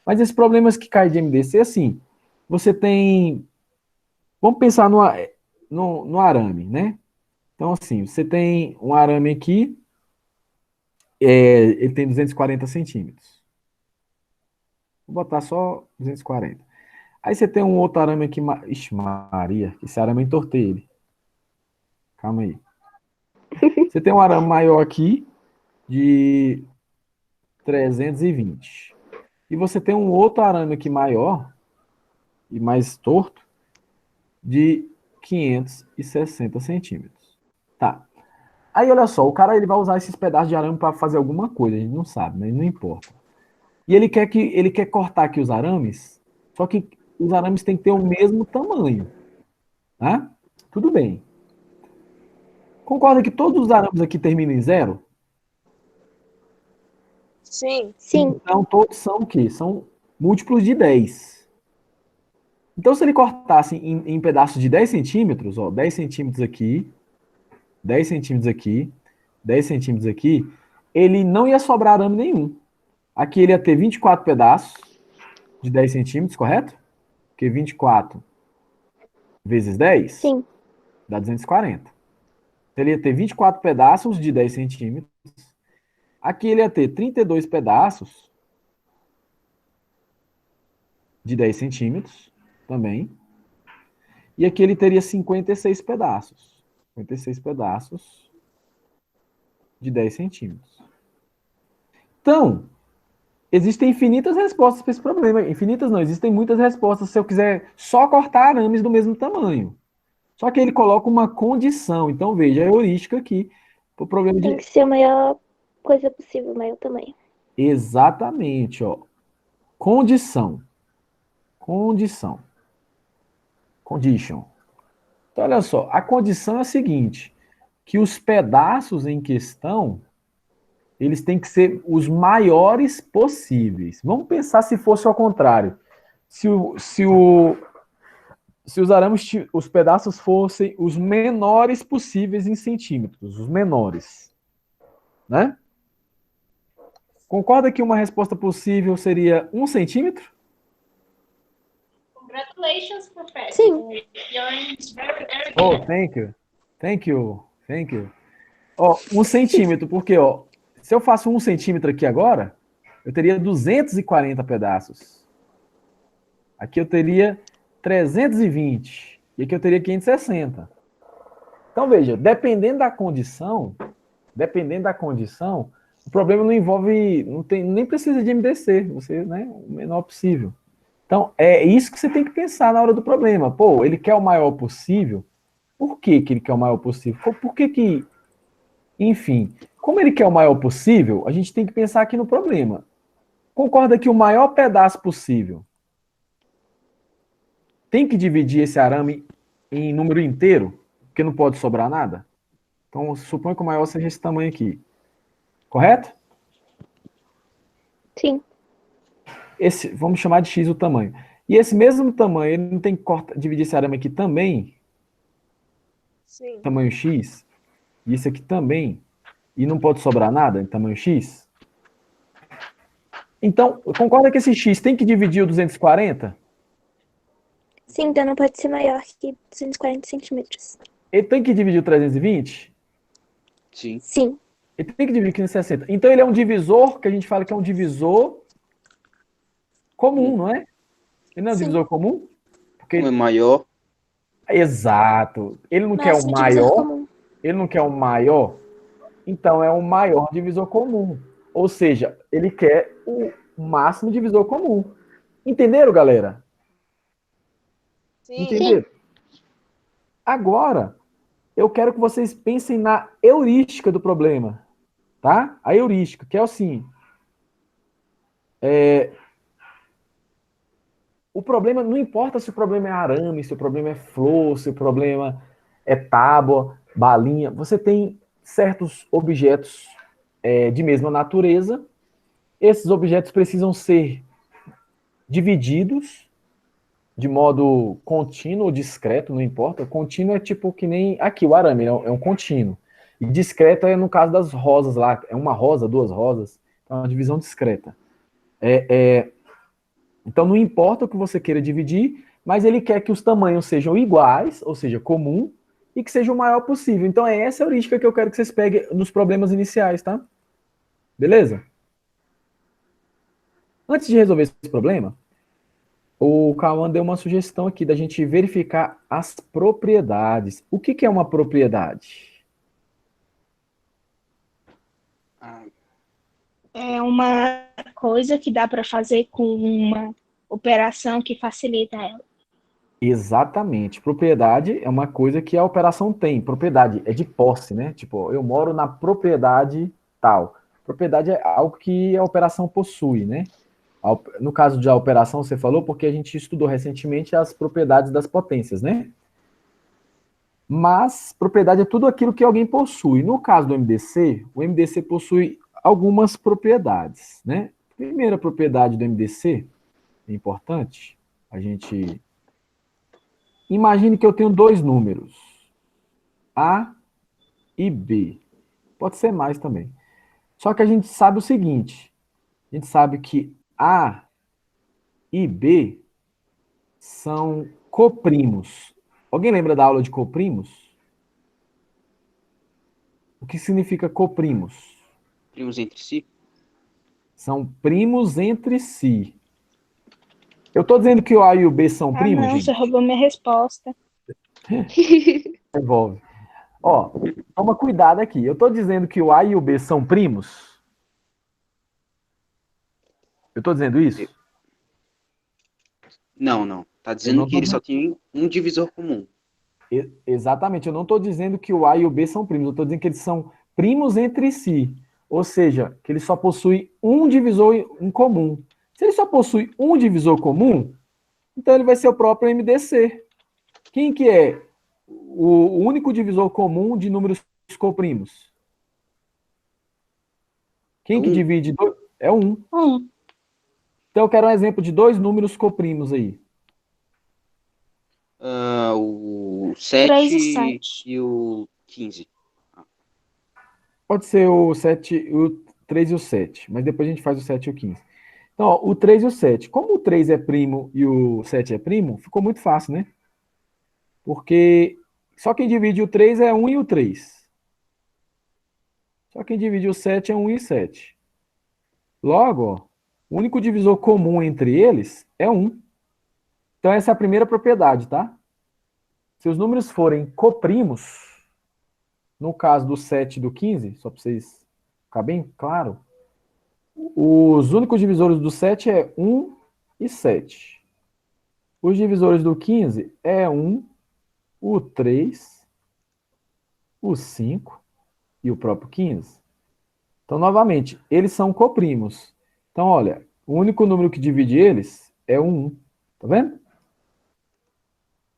Mas esses problemas que caem de MDC, assim, você tem. Vamos pensar no arame, né? Então, assim, você tem um arame aqui, ele tem 240 centímetros. Vou botar só 240. Aí você tem um outro arame aqui. Ixi, Maria, esse arame eu entortei ele. Calma aí. Você tem um arame maior aqui, de 320. E você tem um outro arame aqui maior, e mais torto, de 560 centímetros. Tá. Aí, olha só, o cara ele vai usar esses pedaços de arame para fazer alguma coisa, a gente não sabe, mas não importa. E ele quer cortar aqui os arames, só que os arames têm que ter o mesmo tamanho, tá? Tudo bem. Concorda que todos os arames aqui terminam em zero? Sim. Sim. Então, todos são o quê? São múltiplos de 10. Então, se ele cortasse em pedaços de 10 centímetros, ó, 10 centímetros aqui, 10 centímetros aqui, 10 centímetros aqui, ele não ia sobrar arame nenhum. Aqui ele ia ter 24 pedaços de 10 centímetros, correto? Porque 24 vezes 10 Sim. dá 240. Então, ele ia ter 24 pedaços de 10 centímetros. Aqui ele ia ter 32 pedaços de 10 centímetros também. E aqui ele teria 56 pedaços. 56 pedaços de 10 centímetros. Então, existem infinitas respostas para esse problema. Infinitas não, existem muitas respostas se eu quiser só cortar arames do mesmo tamanho. Só que ele coloca uma condição. Então, veja a heurística aqui. O problema Tem de. que ser a maior coisa possível, maior tamanho. Exatamente, ó. Condição. Condição. Condition. Então, olha só. A condição é a seguinte: que os pedaços em questão eles têm que ser os maiores possíveis. Vamos pensar se fosse ao contrário. se os arames, os pedaços fossem os menores possíveis em centímetros, os menores, né? Concorda que uma resposta possível seria 1 centímetro? Congratulations, professor. Sim. Your is very, very Oh, good. thank you. Ó, 1 centímetro, porque, ó, se eu faço 1 centímetro aqui agora, eu teria 240 pedaços. Aqui eu teria 320. E aqui eu teria 560. Então, veja, dependendo da condição, o problema não envolve, nem precisa de MDC, você, né, o menor possível. Então, é isso que você tem que pensar na hora do problema. Pô, ele quer o maior possível. Por que que ele quer o maior possível? Por que que, enfim, como ele quer o maior possível, a gente tem que pensar aqui no problema. Concorda que o maior pedaço possível tem que dividir esse arame em número inteiro, porque não pode sobrar nada? Então, suponha que o maior seja esse tamanho aqui. Correto? Sim. Vamos chamar de X o tamanho. E esse mesmo tamanho, ele não tem que dividir esse arame aqui também, Sim. tamanho X, e esse aqui também, e não pode sobrar nada em tamanho X? Então, concorda que esse X tem que dividir o 240? Sim, então não pode ser maior que 240 centímetros. Ele tem que dividir o 320? Sim. Sim. Ele tem que dividir 560. Então, ele é um divisor, que a gente fala que é um divisor comum, não é? Ele não é um Sim. divisor comum? Porque Como é maior, Exato. Ele não quer o Máximo divisor maior, comum. ele não quer o maior, então é o maior divisor comum. Ou seja, ele quer o máximo divisor comum. Entenderam, galera? Sim. Entenderam? Agora, eu quero que vocês pensem na heurística do problema, tá? A heurística, que é assim, o problema, não importa se o problema é arame, se o problema é flor, se o problema é tábua, balinha, você tem certos objetos de mesma natureza, esses objetos precisam ser divididos de modo contínuo ou discreto, não importa. Contínuo é tipo que nem aqui, o arame é um contínuo. E discreto é no caso das rosas lá, é uma rosa, duas rosas, é uma divisão discreta. Então não importa o que você queira dividir, mas ele quer que os tamanhos sejam iguais, ou seja, comum, e que seja o maior possível. Então é essa a heurística que eu quero que vocês peguem nos problemas iniciais, tá? Beleza? Antes de resolver esse problema, o Cauã deu uma sugestão aqui da gente verificar as propriedades. O que é uma propriedade? É uma coisa que dá para fazer com uma operação que facilita ela. Exatamente. Propriedade é uma coisa que a operação tem. Propriedade é de posse, né? Tipo, eu moro na propriedade tal. Propriedade é algo que a operação possui, né? No caso de a operação, você falou, porque a gente estudou recentemente as propriedades das potências, né? Mas propriedade é tudo aquilo que alguém possui. No caso do MDC, o MDC possui algumas propriedades, né? Primeira propriedade do MDC, é importante, a gente... Imagine que eu tenho dois números, A e B. Pode ser mais também. Só que a gente sabe o seguinte, a gente sabe que A e B são coprimos. Alguém lembra da aula de coprimos? O que significa coprimos? primos entre si. São primos entre si. Eu estou dizendo que o A e o B são primos, Não, gente? você roubou minha resposta. Envolve. Ó, toma cuidado aqui. Eu estou dizendo que o A e o B são primos? Eu estou dizendo isso? Não. Tá Eu dizendo não que tô eles dizendo- só têm um divisor comum. Exatamente. Eu não estou dizendo que o A e o B são primos. Eu estou dizendo que eles são primos entre si. Ou seja, que eles só possuem um divisor em comum. Se ele só possui um divisor comum, então ele vai ser o próprio MDC. Quem que é o único divisor comum de números coprimos? Quem que Um. divide dois? É um. Um. Então eu quero um exemplo de dois números coprimos aí. O 3 e 7 7. e o 15. Pode ser o 7, o 3 e o 7, mas depois a gente faz o 7 e o 15. Então, ó, o 3 e o 7. Como o 3 é primo e o 7 é primo, ficou muito fácil, né? Porque só quem divide o 3 é 1 e o 3. Só quem divide o 7 é 1 e 7. Logo, ó, o único divisor comum entre eles é 1. Então, essa é a primeira propriedade, tá? Se os números forem coprimos, no caso do 7 e do 15, só para vocês ficar bem claro, os únicos divisores do 7 é 1 e 7. Os divisores do 15 é 1, o 3, o 5 e o próprio 15. Então, novamente, eles são coprimos. Então, olha, o único número que divide eles é o 1. Tá vendo?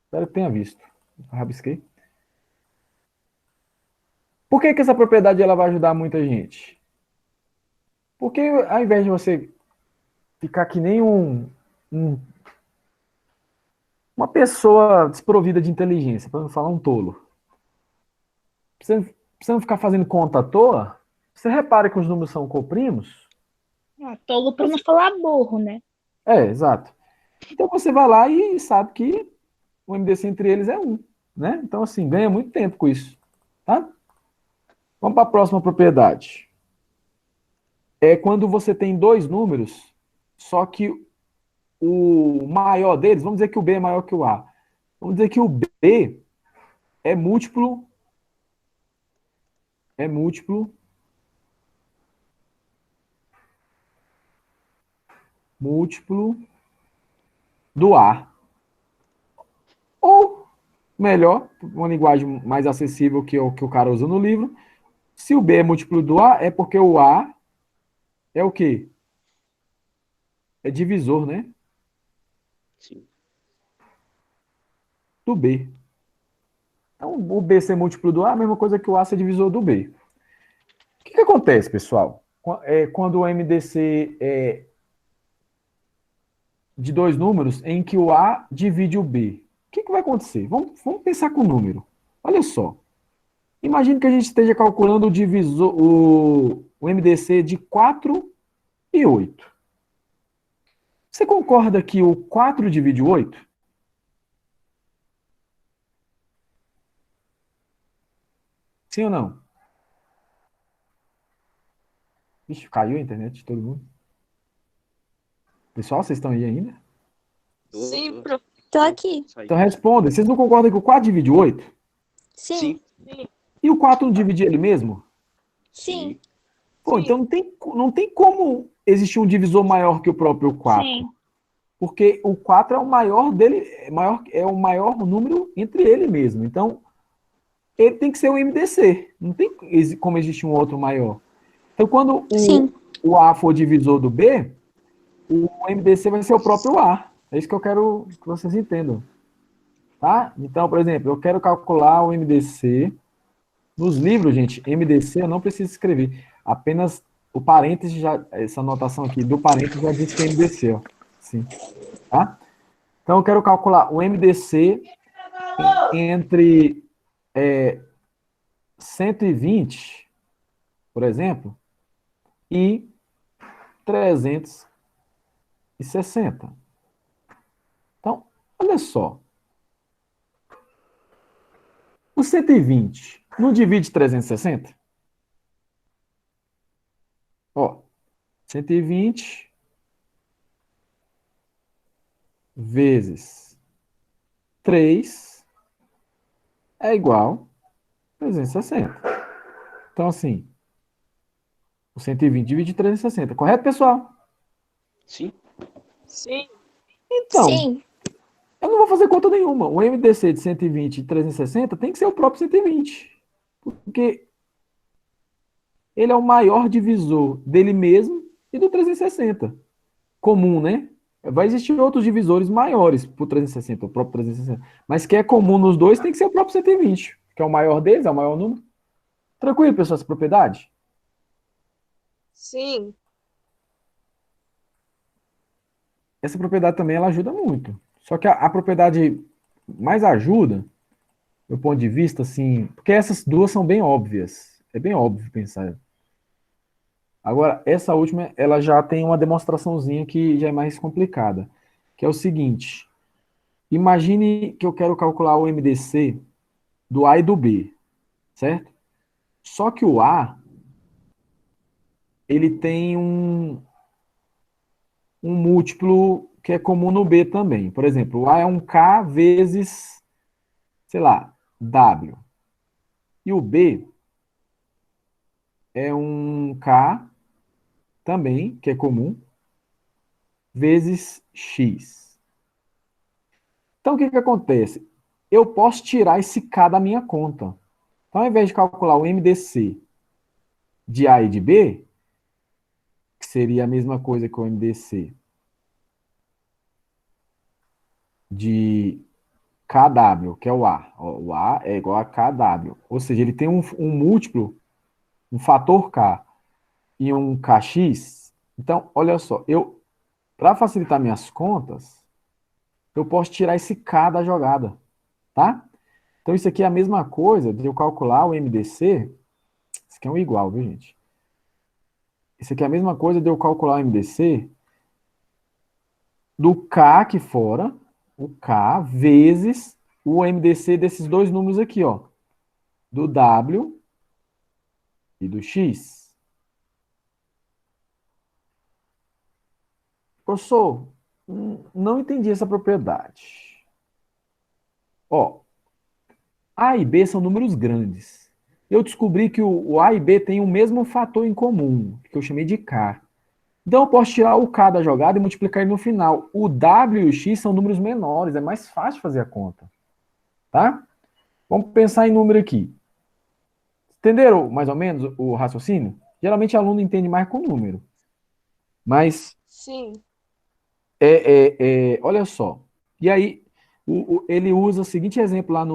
Espero que tenha visto. Rabisquei. Por que essa propriedade ela vai ajudar muita gente? Porque ao invés de você ficar que nem uma pessoa desprovida de inteligência, para não falar um tolo, você não ficar fazendo conta à toa, você repara que os números são coprimos? Tolo para não falar burro, né? Exato. Então você vai lá e sabe que o MDC entre eles é 1, né? Então, assim, ganha muito tempo com isso, tá? Vamos para a próxima propriedade. É quando você tem dois números, só que o maior deles, vamos dizer que o B é maior que o A. Vamos dizer que o B é múltiplo do A. Ou, melhor, uma linguagem mais acessível que o cara usa no livro, se o B é múltiplo do A, é porque o A é o quê? É divisor, né? Sim. Do B. Então, o B ser múltiplo do A é a mesma coisa que o A ser divisor do B. O que acontece, pessoal? Quando o MDC é de dois números em que o A divide o B. O que vai acontecer? Vamos pensar com o número. Olha só. Imagine que a gente esteja calculando o divisor, o MDC de 4 e 8. Você concorda que o 4 divide o 8? Sim ou não? Ixi, caiu a internet de todo mundo. Pessoal, vocês estão aí ainda? Sim, Tô aqui. Então responda. Vocês não concordam que o 4 divide o 8? Sim. E o 4 não divide ele mesmo? Sim. Pô, então não tem como existir um divisor maior que o próprio 4. Sim. Porque o 4 é o maior dele, é o maior número entre ele mesmo. Então, ele tem que ser o MDC. Não tem como existir um outro maior. Então, quando Sim. o A for divisor do B, o MDC vai ser o próprio A. É isso que eu quero que vocês entendam. Tá? Então, por exemplo, eu quero calcular o MDC. Nos livros, gente, MDC eu não preciso escrever. Apenas o parêntese, essa anotação aqui do parêntese já diz que é MDC. Ó. Sim. Tá? Então, eu quero calcular o MDC entre 120, por exemplo, e 360. Então, olha só. O 120 não divide 360? Ó, 120 vezes 3 é igual a 360. Então, assim, o 120 divide 360. Correto, pessoal? Sim. Então, Sim. eu não vou fazer conta nenhuma. O MDC de 120 e 360 tem que ser o próprio 120. Porque ele é o maior divisor dele mesmo e do 360. Comum, né? Vai existir outros divisores maiores para o 360, o próprio 360. Mas que é comum nos dois tem que ser o próprio 120, que é o maior deles, é o maior número. Tranquilo, pessoal, essa propriedade? Sim. essa propriedade também ela ajuda muito. Só que a propriedade mais ajuda, do ponto de vista, assim, porque essas duas são bem óbvias. É bem óbvio pensar. Agora, essa última, ela já tem uma demonstraçãozinha que já é mais complicada, que é o seguinte. Imagine que eu quero calcular o MDC do A e do B, certo? Só que o A, ele tem um múltiplo que é comum no B também. Por exemplo, o A é um K vezes, sei lá, W. E o B é um K também, que é comum, vezes X. Então, o que que acontece? Eu posso tirar esse K da minha conta. Então, ao invés de calcular o MDC de A e de B, que seria a mesma coisa que o MDC de KW, que é o A. O A é igual a KW. Ou seja, ele tem um múltiplo, um fator K e um KX. Então, olha só, para facilitar minhas contas, eu posso tirar esse K da jogada, tá? Então, isso aqui é a mesma coisa de eu calcular o MDC. Isso aqui é um igual, viu, gente? Isso aqui é a mesma coisa de eu calcular o MDC do K aqui fora, o K, vezes o MDC desses dois números aqui, ó. Do W e do X. Professor, não entendi essa propriedade. Ó, A e B são números grandes. Eu descobri que o A e B têm o mesmo fator em comum, que eu chamei de K. Então eu posso tirar o K da jogada e multiplicar ele no final. O W e o X são números menores, é mais fácil fazer a conta. Tá? Vamos pensar em número aqui. Entenderam mais ou menos o raciocínio? Geralmente aluno entende mais com número. Mas, Sim. olha só. E aí, ele usa o seguinte exemplo lá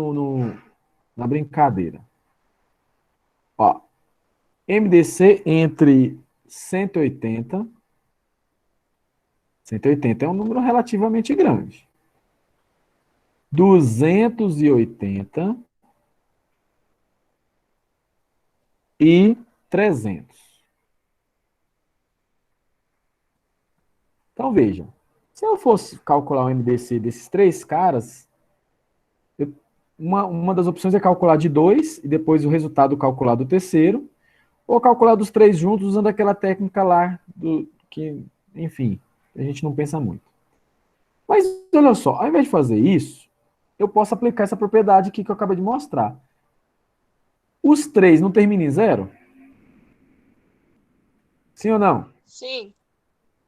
na brincadeira. Ó, MDC entre 180. 180 é um número relativamente grande. 280 e 300. Então, vejam. Se eu fosse calcular o MDC desses três caras, uma das opções é calcular de 2 e depois o resultado calcular do terceiro, ou calcular dos três juntos usando aquela técnica lá, que, enfim, a gente não pensa muito. Mas, olha só, ao invés de fazer isso, eu posso aplicar essa propriedade aqui que eu acabei de mostrar. Os três não terminam em zero? Sim ou não? Sim.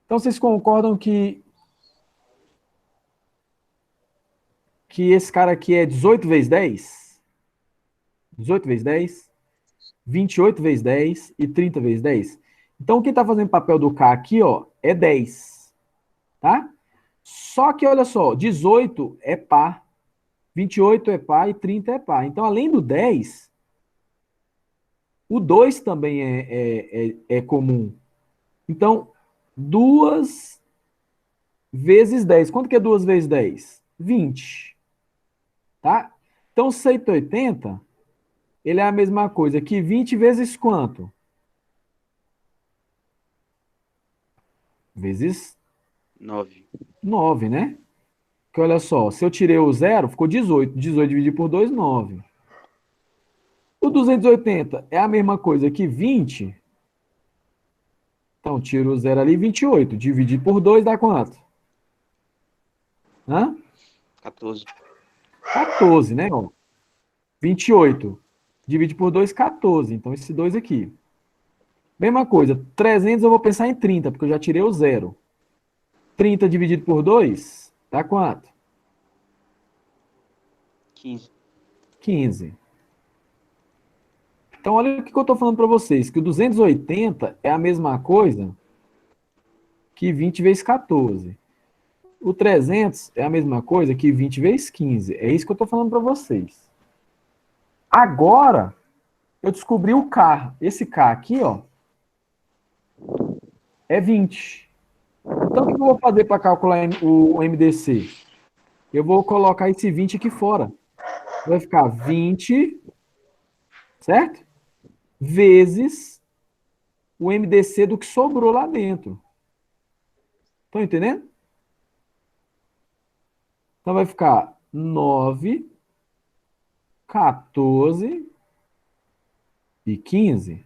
Então, vocês concordam que esse cara aqui é 18 vezes 10? 18 vezes 10, 28 vezes 10 e 30 vezes 10. Então, quem está fazendo papel do K aqui, ó, é 10. Tá? Só que, olha só, 18 é par, 28 é par e 30 é par. Então, além do 10, o 2 também é comum. Então, 2 vezes 10. Quanto que é 2 vezes 10? 20. Tá? Então, 180, ele é a mesma coisa que 20 vezes quanto? Vezes 9. 9, né? Porque olha só, se eu tirei o zero, ficou 18. 18 dividido por 2, 9. O 280 é a mesma coisa que 20. Então, tiro o zero ali, 28. Dividido por 2 dá quanto? Hã? 14. 14, né? Ó, 28. Divide por 2, 14. Então, esse 2 aqui. Mesma coisa, 300 eu vou pensar em 30, porque eu já tirei o zero. 30 dividido por 2, dá quanto? 15. 15. Então, olha o que eu estou falando para vocês, que o 280 é a mesma coisa que 20 vezes 14. O 300 é a mesma coisa que 20 vezes 15. É isso que eu estou falando para vocês. Agora, eu descobri o K. Esse K aqui, ó, é 20. Então, o que eu vou fazer para calcular o MDC? Eu vou colocar esse 20 aqui fora. Vai ficar 20, certo? Vezes o MDC do que sobrou lá dentro. Estão entendendo? Então, vai ficar 9, 14 e 15.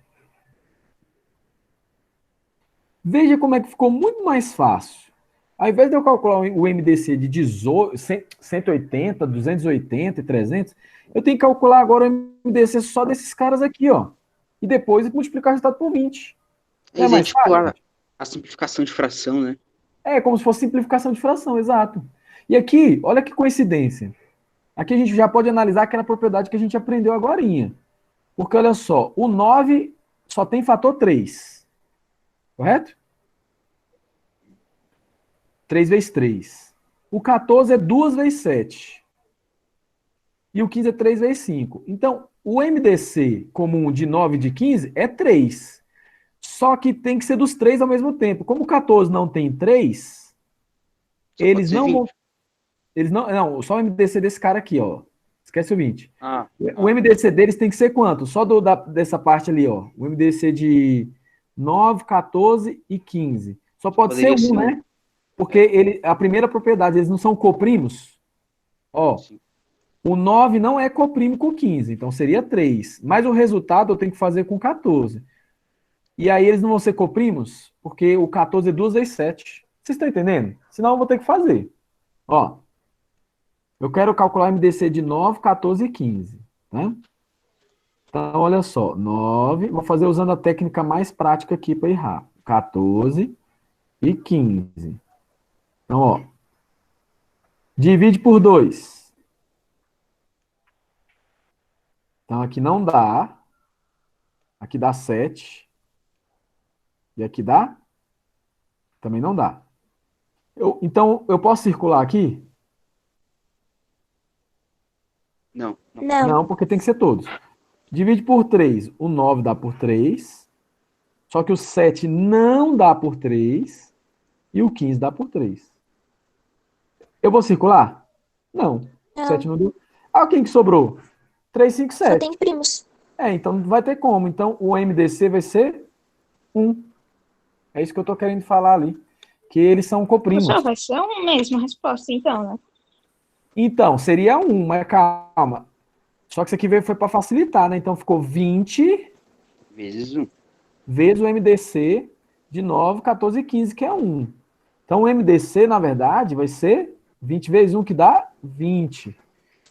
Veja como é que ficou muito mais fácil. Ao invés de eu calcular o MDC de 18, 180, 280 e 300, eu tenho que calcular agora o MDC só desses caras aqui, ó. E depois multiplicar o resultado por 20. Não é mais tipo fácil? a simplificação de fração, né? É como se fosse simplificação de fração, exato. E aqui, olha que coincidência. Aqui a gente já pode analisar aquela propriedade que a gente aprendeu agorinha. Porque olha só, o 9 só tem fator 3. Correto? 3 vezes 3. O 14 é 2 vezes 7. E o 15 é 3 vezes 5. Então, o MDC comum de 9 e de 15 é 3. Só que tem que ser dos 3 ao mesmo tempo. Como o 14 não tem 3, Só eles pode ser não 20. vão... Eles não, só o MDC desse cara aqui, ó. Esquece o 20. O MDC deles tem que ser quanto? Só dessa parte ali, ó. O MDC de 9, 14 e 15. Só pode ser Poderia um, ser né? Porque a primeira propriedade, eles não são coprimos. Ó, Sim. o 9 não é coprimo com 15, então seria 3. Mas o resultado eu tenho que fazer com 14. E aí eles não vão ser coprimos, porque o 14 é 2 vezes 7. Vocês estão entendendo? Senão eu vou ter que fazer. Ó, eu quero calcular o MDC de 9, 14 e 15. Tá? Então, olha só. 9, vou fazer usando a técnica mais prática aqui para ir rápido. 14 e 15. Então, ó. Divide por 2. Então, aqui não dá. Aqui dá 7. E aqui dá? Também não dá. Então, eu posso circular aqui? Não. Não. Não, porque tem que ser todos. Divide por 3. O 9 dá por 3. Só que o 7 não dá por 3. E o 15 dá por 3. Eu vou circular? Não. Não. 7 não deu. Ah, quem que sobrou? 3, 5, Só 7. tem primos. Então não vai ter como. Então o MDC vai ser 1. É isso que eu tô querendo falar ali. Que eles são coprimos. Professor, vai ser uma mesma resposta, então, né? Então, seria 1, mas calma. Só que isso aqui foi para facilitar, né? Então ficou 20 Vezes 1. vezes o MDC de 9, 14 e 15, que é 1. Então o MDC, na verdade, vai ser 20 vezes 1, que dá 20.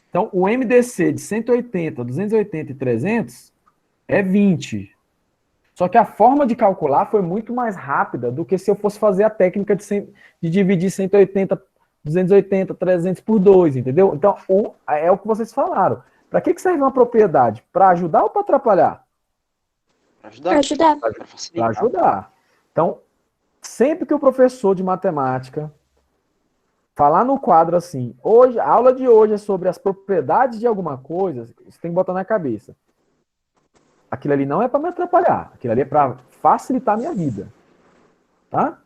Então o MDC de 180, 280 e 300 é 20. Só que a forma de calcular foi muito mais rápida do que se eu fosse fazer a técnica de dividir 180, 280, 300 por 2, entendeu? Então, é o que vocês falaram. Para que serve uma propriedade? Para ajudar ou para atrapalhar? Para ajudar. Para ajudar. Para facilitar. Para ajudar. Então, sempre que o professor de matemática falar no quadro assim, hoje, a aula de hoje é sobre as propriedades de alguma coisa, você tem que botar na cabeça. Aquilo ali não é para me atrapalhar, aquilo ali é para facilitar a minha vida. Tá?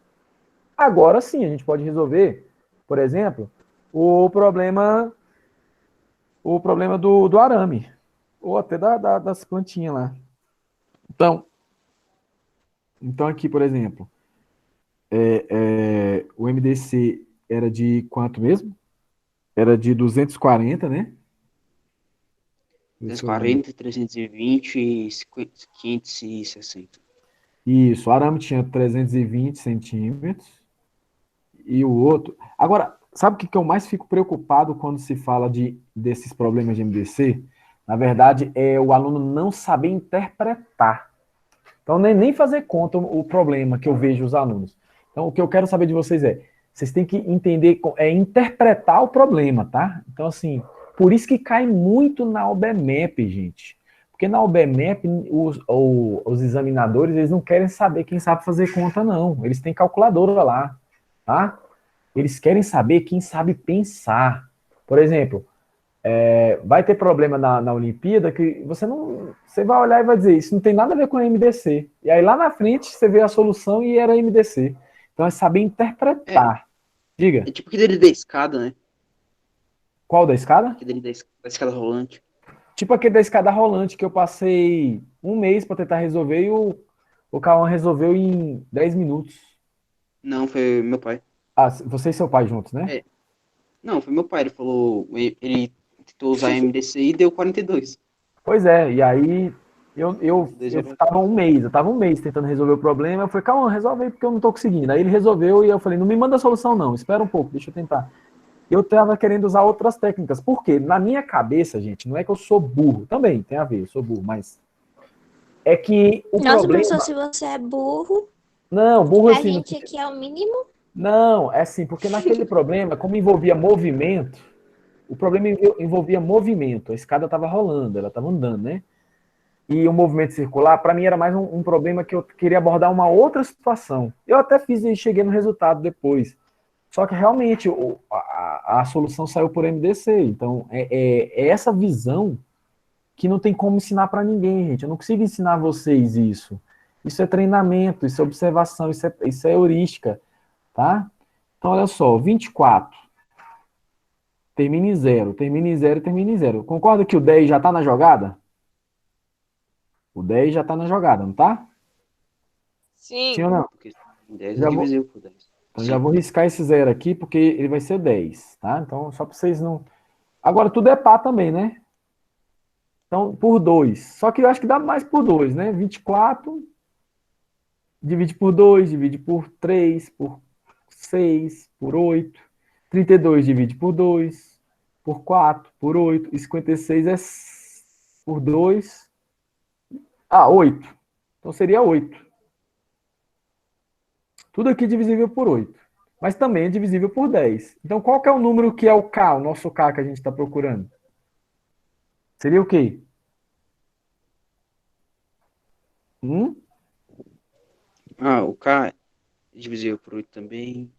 Agora sim, a gente pode resolver, por exemplo, o problema do arame, ou até das plantinhas lá. Então aqui, por exemplo, o MDC era de quanto mesmo? Era de 240, né? 240, 320 e 560. Isso, o arame tinha 320 centímetros e o outro... Agora, sabe o que eu mais fico preocupado quando se fala desses problemas de MDC? Na verdade, é o aluno não saber interpretar. Então, nem fazer conta o problema que eu vejo os alunos. Então, o que eu quero saber de vocês vocês têm que entender, interpretar o problema, tá? Então, assim, por isso que cai muito na UBMEP, gente. Porque na UBMEP, os examinadores, eles não querem saber quem sabe fazer conta, não. Eles têm calculadora lá, tá? Eles querem saber quem sabe pensar. Por exemplo, vai ter problema na Olimpíada que você vai olhar e vai dizer, isso não tem nada a ver com MDC. E aí lá na frente você vê a solução e era MDC. Então é saber interpretar. Diga, É tipo aquele da escada, né? qual da escada? Aquele da escada rolante. Tipo aquele da escada rolante que eu passei um mês para tentar resolver e o Cauã resolveu em 10 minutos. Não, foi meu pai. Ah, você e seu pai juntos, né? É. Não, foi meu pai. Ele falou, ele tentou usar MDC e deu 42. Pois é, e aí eu Horas. tava um mês tentando resolver o problema. Eu falei, calma, resolve aí porque eu não tô conseguindo. Aí ele resolveu e eu falei, não me manda a solução, não, espera um pouco, deixa eu tentar. Eu tava querendo usar outras técnicas, porque na minha cabeça, gente, não é que eu sou burro, também tem a ver, eu sou burro, mas é que o Nossa, problema. professor, se você é burro, Não, burro a assim. gente aqui é o mínimo. Não, é assim, porque naquele problema, como envolvia movimento, o problema envolvia movimento. A escada estava rolando, ela estava andando, né? E o movimento circular, para mim, era mais um problema que eu queria abordar uma outra situação. Eu até fiz e cheguei no resultado depois. Só que realmente a solução saiu por MDC. Então, é essa visão que não tem como ensinar para ninguém, gente. Eu não consigo ensinar vocês isso. Isso é treinamento, isso é observação, isso é heurística, tá? Então, olha só, 24 termina em 0, termina em 0, termina em 0. Concorda que o 10 já está na jogada? O 10 já está na jogada, não tá? Sim. Sim ou não? Porque 10 Já é vou, divisível por 10. então já vou riscar esse 0 aqui, porque ele vai ser 10, tá? Então, só para vocês não... Agora, tudo é pá também, né? Então, por 2. Só que eu acho que dá mais por 2, né? 24, divide por 2, divide por 3, por 6, por 8. 32 divide por 2, por 4, por 8. E 56 é por 2. Ah, 8. Então seria 8. Tudo aqui divisível por 8. Mas também é divisível por 10. Então qual que é o número que é o K, o nosso K que a gente está procurando? Seria o quê? O K é divisível por 8 também.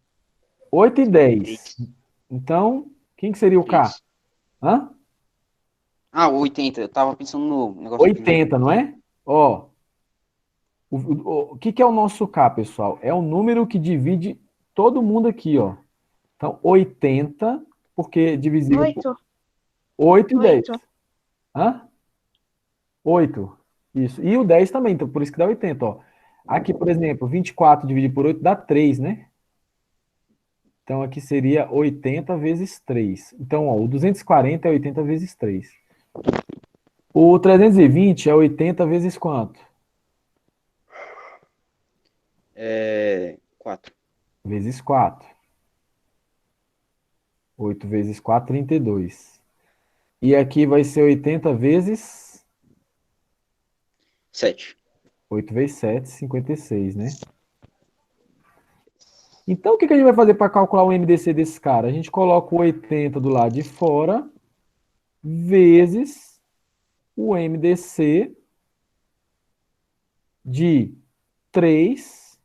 8 e 10. 3. Então, quem que seria o K? Hã? 80. Eu tava pensando no negócio 80, não é? Ó, o que é o nosso K, pessoal? É o número que divide todo mundo aqui, ó. Então, 80, porque divisível por 8. 8 e 10. 8. Hã? 8. Isso. E o 10 também, então por isso que dá 80, ó. Aqui, por exemplo, 24 dividido por 8 dá 3, né? Então aqui seria 80 vezes 3. Então, ó, o 240 é 80 vezes 3. O 320 é 80 vezes quanto? 4. Vezes 4. 8 vezes 4, 32. E aqui vai ser 80 vezes 7. 8 vezes 7, 56, né? Então, o que a gente vai fazer para calcular o MDC desse cara? A gente coloca o 80 do lado de fora, vezes o MDC de 3,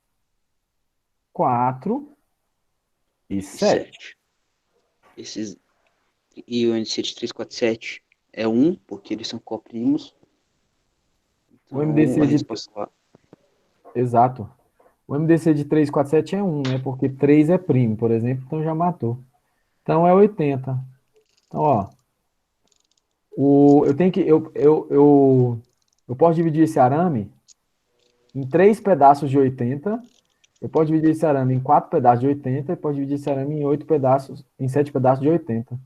4 e 7. E o MDC de 3, 4, 7 é 1, porque eles são coprimos. Então, O MDC a de... resposta lá. Exato. O MDC de 3, 4, 7 é 1, né? Porque 3 é primo, por exemplo, então já matou. Então é 80. Então, ó. Eu tenho que. Eu posso dividir esse arame em 3 pedaços de 80. Eu posso dividir esse arame em 4 pedaços de 80. E posso dividir esse arame em 8 pedaços, em 7 pedaços de 80.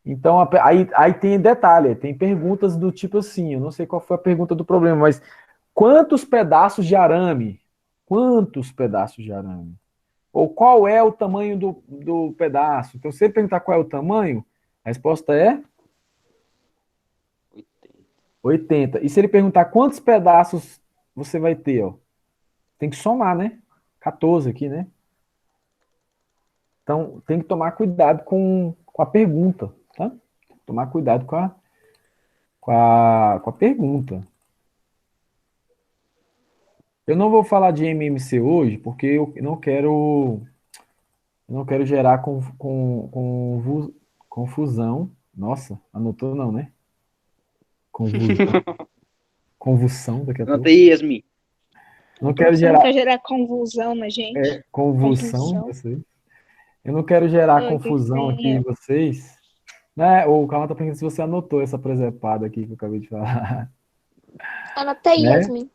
Então, aí tem detalhe, tem perguntas do tipo assim, eu não sei qual foi a pergunta do problema, mas quantos pedaços de arame? Quantos pedaços de arame? Ou qual é o tamanho do pedaço? Então, se ele perguntar qual é o tamanho, a resposta é 80. E se ele perguntar quantos pedaços você vai ter, ó? Tem que somar, né? 14 aqui, né? Então, tem que tomar cuidado com a pergunta, tá? Tomar cuidado com a pergunta. Eu não vou falar de MMC hoje, porque eu não quero gerar confusão. Nossa, anotou não, né? Convulsão daqui a pouco. Anota aí, Yasmin. Não quero Você não gerar quer gerar convulsão na gente? convulsão em Compulsão. vocês. Eu não quero gerar Oi, que confusão aqui em tem? vocês. Né? O Calma tá perguntando se você anotou essa presepada aqui que eu acabei de falar. Anotei, Né? Yasmin.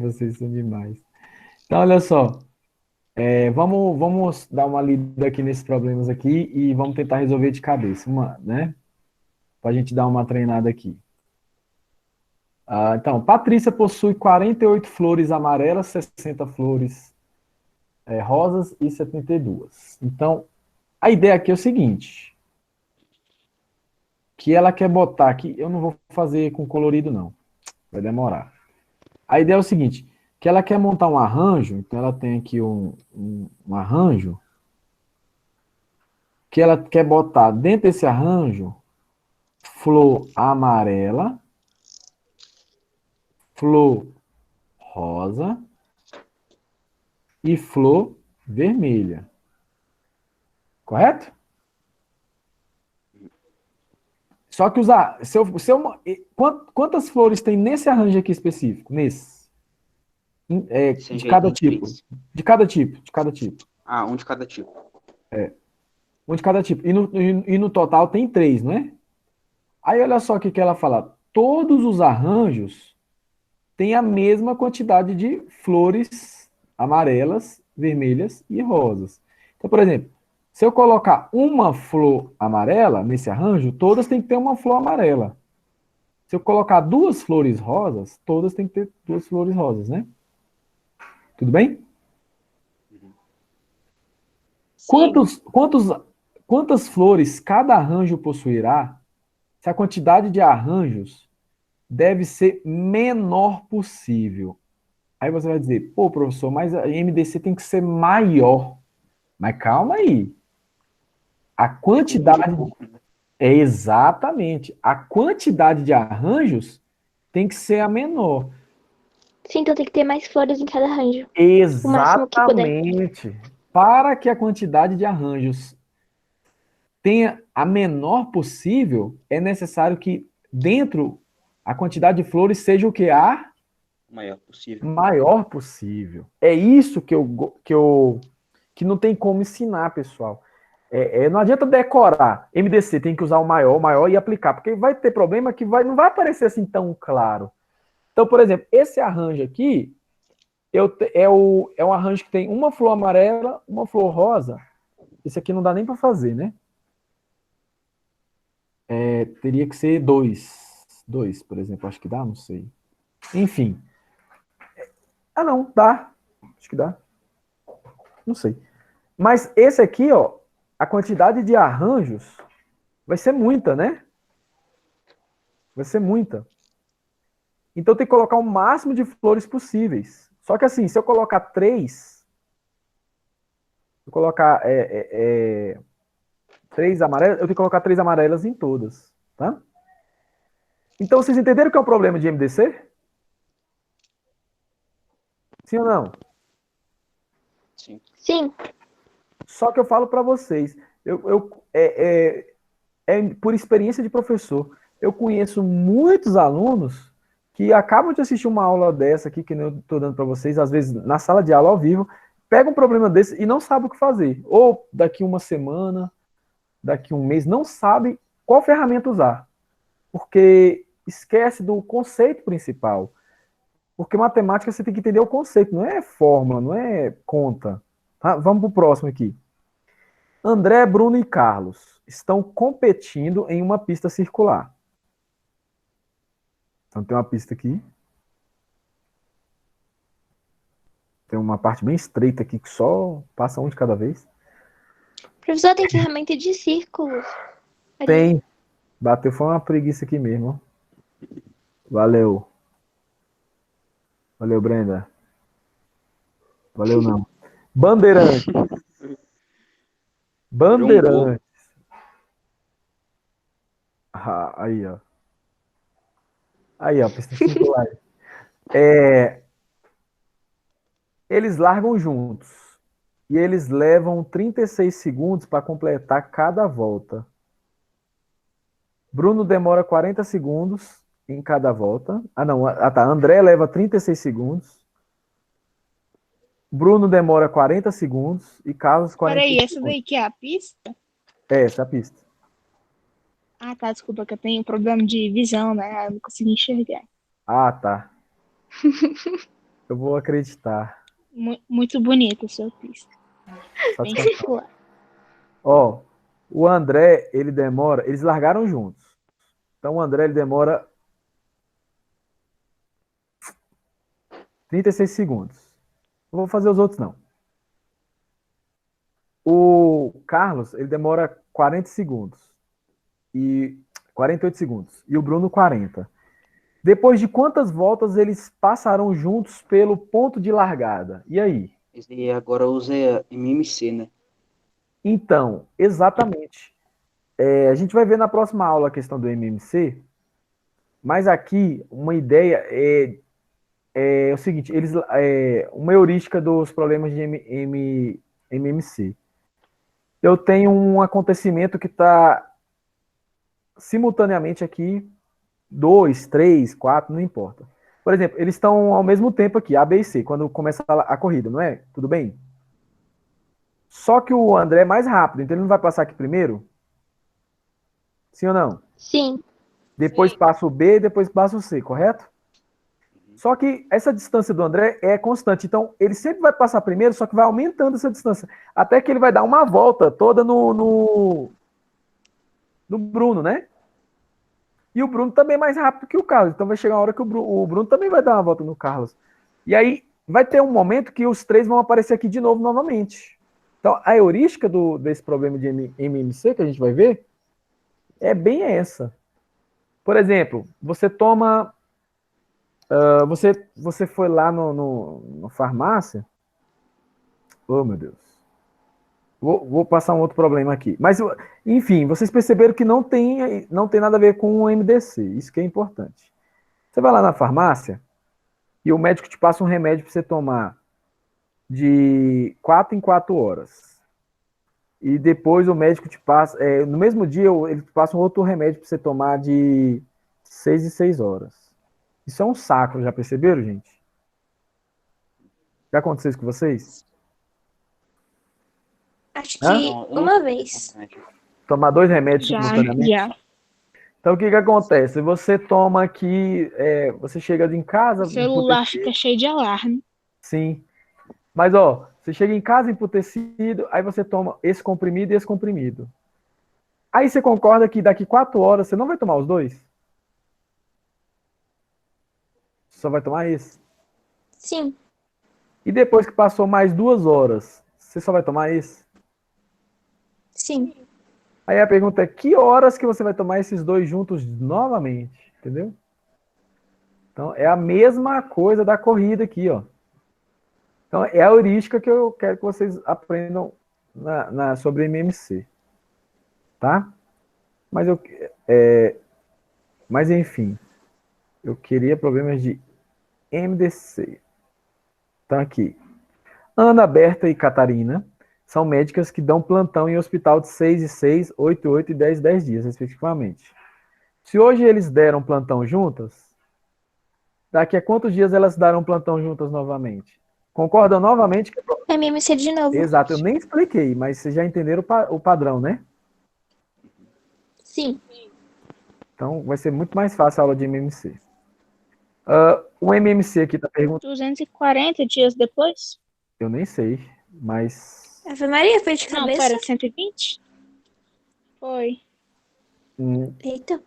Vocês são demais. Então, olha só. Vamos dar uma lida aqui nesses problemas aqui e vamos tentar resolver de cabeça, né? Para a gente dar uma treinada aqui. Então, Patrícia possui 48 flores amarelas, 60 flores rosas e 72. Então, a ideia aqui é o seguinte, que ela quer botar aqui, eu não vou fazer com colorido não, vai demorar. A ideia é o seguinte, que ela quer montar um arranjo, então ela tem aqui um arranjo, que ela quer botar dentro desse arranjo flor amarela, flor rosa e flor vermelha. Correto? Só que quantas flores tem nesse arranjo aqui específico? Nesse? Esse De aí cada tem tipo. 3. De cada tipo, de cada tipo. Ah, um de cada tipo. Um de cada tipo. E no total tem 3, não é? Aí olha só o que ela fala. Todos os arranjos têm a mesma quantidade de flores amarelas, vermelhas e rosas. Então, por exemplo, se eu colocar uma flor amarela nesse arranjo, todas têm que ter uma flor amarela. Se eu colocar 2 flores rosas, todas têm que ter 2 flores rosas, né? Tudo bem? Sim. Quantas flores cada arranjo possuirá se a quantidade de arranjos deve ser menor possível? Aí você vai dizer, pô, professor, mas a MDC tem que ser maior. Mas calma aí. A quantidade é exatamente. A quantidade de arranjos tem que ser a menor. Sim, então tem que ter mais flores em cada arranjo. O máximo que puder. Exatamente. Para que a quantidade de arranjos tenha a menor possível, é necessário que dentro a quantidade de flores seja o que? A O maior possível. maior possível. É isso que não tem como ensinar, pessoal. Não adianta decorar. MDC tem que usar o maior e aplicar, porque vai ter problema que não vai aparecer assim tão claro. Então, por exemplo, esse arranjo aqui é um arranjo que tem uma flor amarela, uma flor rosa. Esse aqui não dá nem para fazer, né? Teria que ser 2. 2, por exemplo, acho que dá, não sei. Enfim. Não, dá. Acho que dá. Não sei. Mas esse aqui, ó, a quantidade de arranjos vai ser muita, né? Vai ser muita. Então tem que colocar o máximo de flores possíveis. Só que assim, se eu colocar 3, se eu colocar 3 amarelas, eu tenho que colocar 3 amarelas em todas, tá? Então vocês entenderam que é o problema de MDC? Sim ou não? Sim. Sim, Só que eu falo para vocês, por experiência de professor, eu conheço muitos alunos que acabam de assistir uma aula dessa aqui, que eu estou dando para vocês, às vezes na sala de aula ao vivo, pegam um problema desse e não sabem o que fazer. Ou daqui uma semana, daqui um mês, não sabe qual ferramenta usar. Porque esquece do conceito principal. Porque matemática você tem que entender o conceito, não é fórmula, não é conta. Tá? Vamos para o próximo aqui. André, Bruno e Carlos estão competindo em uma pista circular. Então tem uma pista aqui. Tem uma parte bem estreita aqui que só passa um de cada vez. professor tem ferramenta de círculos. Ali. Tem. Bateu, foi uma preguiça aqui mesmo. Valeu. Valeu, Brenda. Valeu, não. Bandeirante. Bandeirante. Aí, ó. Aí, ó, pista circular. Eles largam juntos. E eles levam 36 segundos para completar cada volta. Bruno demora 40 segundos em cada volta. André leva 36 segundos. Bruno demora 40 segundos e Carlos 40 Peraí, essa segundos. daí que é a pista? Essa é a pista. Ah, tá, desculpa, que eu tenho problema de visão, né? Aí eu não consegui enxergar. Ah, tá. Eu vou acreditar. Muito bonita a sua pista. Bem Satisfação. circular. Ó, o André, ele demora... Eles largaram juntos. Então o André, ele demora 36 segundos. Não vou fazer os outros, não. O Carlos, ele demora 40 segundos. E 48 segundos. E o Bruno, 40. Depois de quantas voltas eles passaram juntos pelo ponto de largada? E aí? Esse agora usa MMC, né? Então, exatamente. A gente vai ver na próxima aula a questão do MMC, mas aqui uma ideia é o seguinte, uma heurística dos problemas de MMC. Eu tenho um acontecimento que está simultaneamente aqui, 2, 3, 4, não importa. Por exemplo, eles estão ao mesmo tempo aqui, A, B e C, quando começa a corrida, não é? Tudo bem? Só que o André é mais rápido, então ele não vai passar aqui primeiro? Sim ou não? Sim. Depois Sim. passa o B, depois passa o C, correto? Só que essa distância do André é constante, então ele sempre vai passar primeiro, só que vai aumentando essa distância, até que ele vai dar uma volta toda no Bruno, né? E o Bruno também é mais rápido que o Carlos, então vai chegar uma hora que o Bruno também vai dar uma volta no Carlos. E aí vai ter um momento que os três vão aparecer aqui de novo novamente. Então a heurística desse problema de MMC que a gente vai ver é bem essa. Por exemplo, você toma... você foi lá no farmácia. Oh, meu Deus. Vou passar um outro problema aqui. Mas, enfim, vocês perceberam que não tem nada a ver com o MDC. Isso que é importante. Você vai lá na farmácia e o médico te passa um remédio para você tomar de 4 em 4 horas. E depois o médico te passa... no mesmo dia, ele te passa um outro remédio para você tomar de 6 em 6 horas. Isso é um saco, já perceberam, gente? Já aconteceu isso com vocês? Acho Hã? que Não, eu uma não- vez. Tomar 2 remédios Já, simultaneamente? já. Então, o que que acontece? Você toma aqui, você chega em casa O celular emputecido, fica cheio de alarme. sim. Mas, ó, você chega em casa emputecido, aí você toma esse comprimido e esse comprimido. Aí você concorda que daqui 4 horas você não vai tomar os dois? Só vai tomar esse. Sim. E depois que passou mais 2 horas, você só vai tomar esse? Sim. Aí a pergunta é, que horas que você vai tomar esses dois juntos novamente? Entendeu? Então, é a mesma coisa da corrida aqui, ó. Então, é a heurística que eu quero que vocês aprendam sobre MMC. Tá? Mas, enfim, eu queria problemas de MDC. Então, aqui. Ana, Berta e Catarina são médicas que dão plantão em hospital de 6 e 6, 8 e 8 e 10 e 10 dias, respectivamente. Se hoje eles deram plantão juntas, daqui a quantos dias elas darão plantão juntas novamente? Concordam novamente? MMC de novo. Exato, eu nem expliquei, mas vocês já entenderam o padrão, né? Sim. Então vai ser muito mais fácil a aula de MMC. O MMC aqui está perguntando. 240 dias depois? Eu nem sei, mas. Ave Maria, foi de Não, cabeça? pera, 120? Foi. Eita.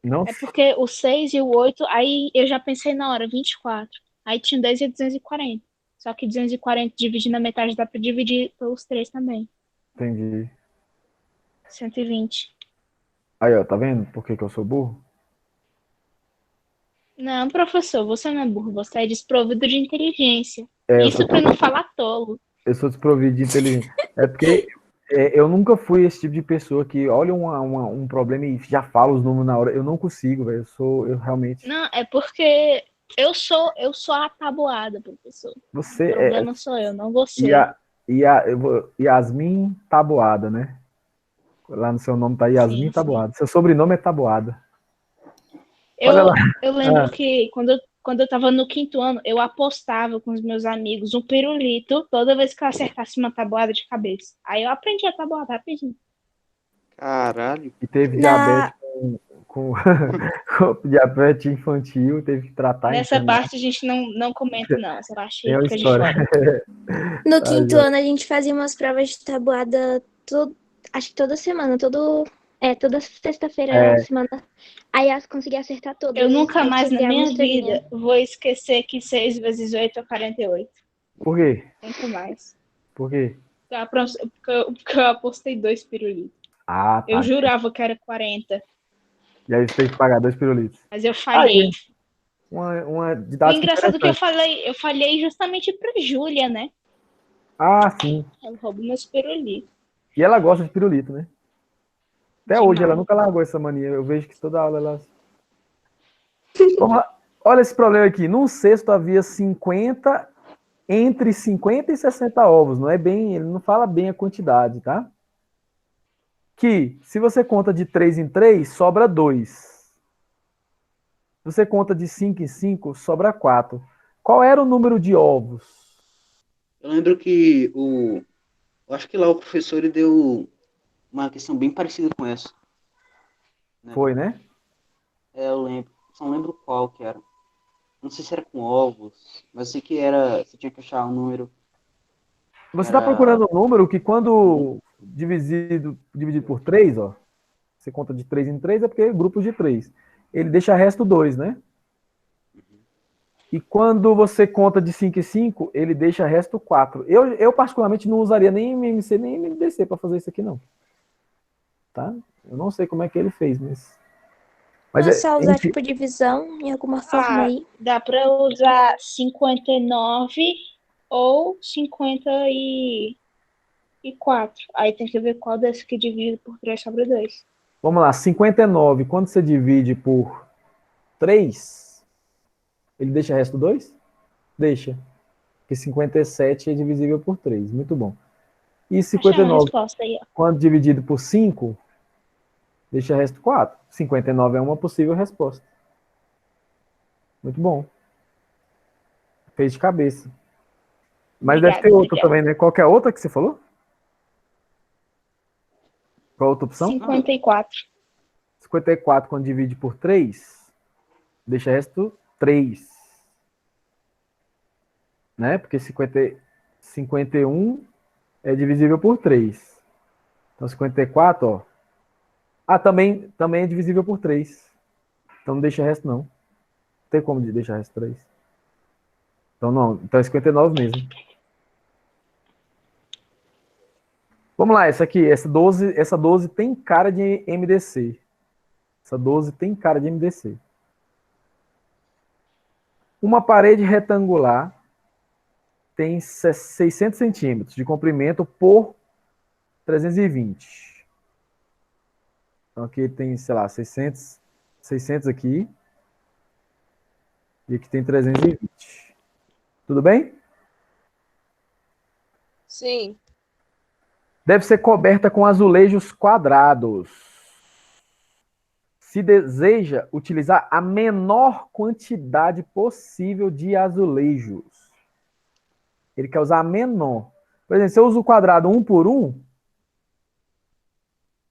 Não É porque o 6 e o 8, aí eu já pensei na hora, 24. Aí tinha 10 e 240. Só que 240 dividido na metade dá pra dividir pelos 3 também. entendi. 120. Aí, ó, tá vendo por que eu sou burro? Não, professor, você não é burro, você é desprovido de inteligência. Eu Isso pra não falar tolo. sou desprovido de inteligência. É porque eu nunca fui esse tipo de pessoa que olha um problema e já fala os números na hora. Eu não consigo, velho. Eu realmente. Não, é porque eu sou atabuada, professor. Você O problema sou eu, não você. Yasmin Taboada, né? Lá no seu nome tá Yasmin Sim, Taboada. Seu sobrenome é Taboada. Eu Olha lá. lembro que quando quando eu tava no quinto ano, eu apostava com os meus amigos um pirulito toda vez que eu acertasse uma tabuada de cabeça. Aí eu aprendi a tabuada rapidinho. Caralho. E teve Na... diabetes com com diabetes infantil, teve que tratar, Nessa internar. parte a gente não comenta, não. Essa parte Tem uma fica de história. fora. No Tá, quinto já. ano a gente fazia umas provas de tabuada, acho que toda semana, toda sexta-feira da É, semana. Aí elas conseguiam acertar todas. Eu nunca Aí mais tinha que na ganhar uma minha estrelinha. vida vou esquecer que 6 vezes 8 é 48. por quê? Nunca mais. Por quê? Porque eu apostei 2 pirulitos. Ah, Eu tá. jurava que era 40, E aí você teve que pagar 2 pirulitos. mas eu Aí, falhei. uma O didática engraçado é que interessante. eu falhei justamente pra Júlia, né? Ah, sim. Ela roubou meus pirulitos. E ela gosta de pirulito, né? Até hoje ela Demais. nunca largou essa mania. Eu vejo que toda aula ela. Vamos lá. Olha esse problema aqui. Num cesto havia 50, entre 50 e 60 ovos. Não é bem, ele não fala bem a quantidade, tá? Que se você conta de 3 em 3, sobra 2. Se você conta de 5 em 5, sobra 4. Qual era o número de ovos? Eu lembro que eu acho que lá o professor ele deu uma questão bem parecida com essa, né? Foi, né? Eu lembro. Só não lembro qual que era. Não sei se era com ovos, mas eu sei que era. Você tinha que achar um número que Você está era. procurando um número que quando dividido por 3, ó, você conta de 3 em 3 é porque é grupo de 3. Ele deixa resto 2, né? E quando você conta de 5 em 5, ele deixa resto 4. Eu particularmente, não usaria nem MMC nem MMDC para fazer isso aqui, não. Tá? Eu não sei como é que ele fez, mas É só usar, enfim, tipo, divisão em alguma forma aí. Dá pra usar 59 ou 54. Aí tem que ver qual desse que divide por 3 sobre 2. vamos lá. 59, quando você divide por 3, ele deixa resto 2? Deixa. Porque 57 é divisível por 3. Muito bom. E Achar uma 59, resposta aí, ó. quando dividido por 5, deixa resto 4. 59 é uma possível resposta. Muito bom. Fez de cabeça. Mas deve ter Obrigada, outra obrigada. também, né? Qual que é a outra que você falou? Qual a outra opção? 54. 54, quando divide por 3, deixa resto 3. Né? Porque 51 é divisível por 3. Então 54, ó. Ah, também é divisível por 3. Então não deixa resto, não. Não tem como de deixar resto 3. Então não. Então é 59 mesmo. Vamos lá, essa aqui. Essa 12 tem cara de MDC. Essa 12 tem cara de MDC. Uma parede retangular tem 600 centímetros de comprimento por 320. Então aqui tem, sei lá, 600 aqui. E aqui tem 320. Tudo bem? Sim. Deve ser coberta com azulejos quadrados. Se deseja utilizar a menor quantidade possível de azulejos. Ele quer usar a menor. Por exemplo, se eu uso o quadrado 1 por 1,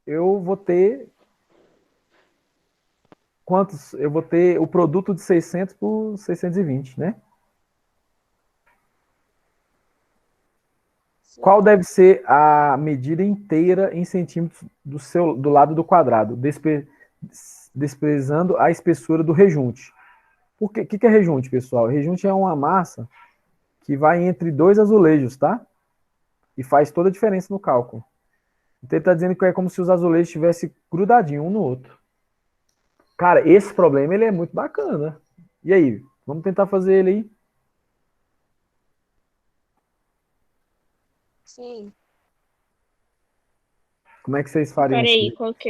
eu vou ter quantos? Eu vou ter o produto de 600 por 620, né? Qual deve ser a medida inteira em centímetros do lado do quadrado, desprezando a espessura do rejunte? O que é rejunte, pessoal? Rejunte é uma massa que vai entre dois azulejos, tá? E faz toda a diferença no cálculo. Então ele está dizendo que é como se os azulejos estivessem grudadinhos um no outro. Cara, esse problema ele é muito bacana. E aí, vamos tentar fazer ele aí? Sim. Como é que vocês fariam isso Peraí,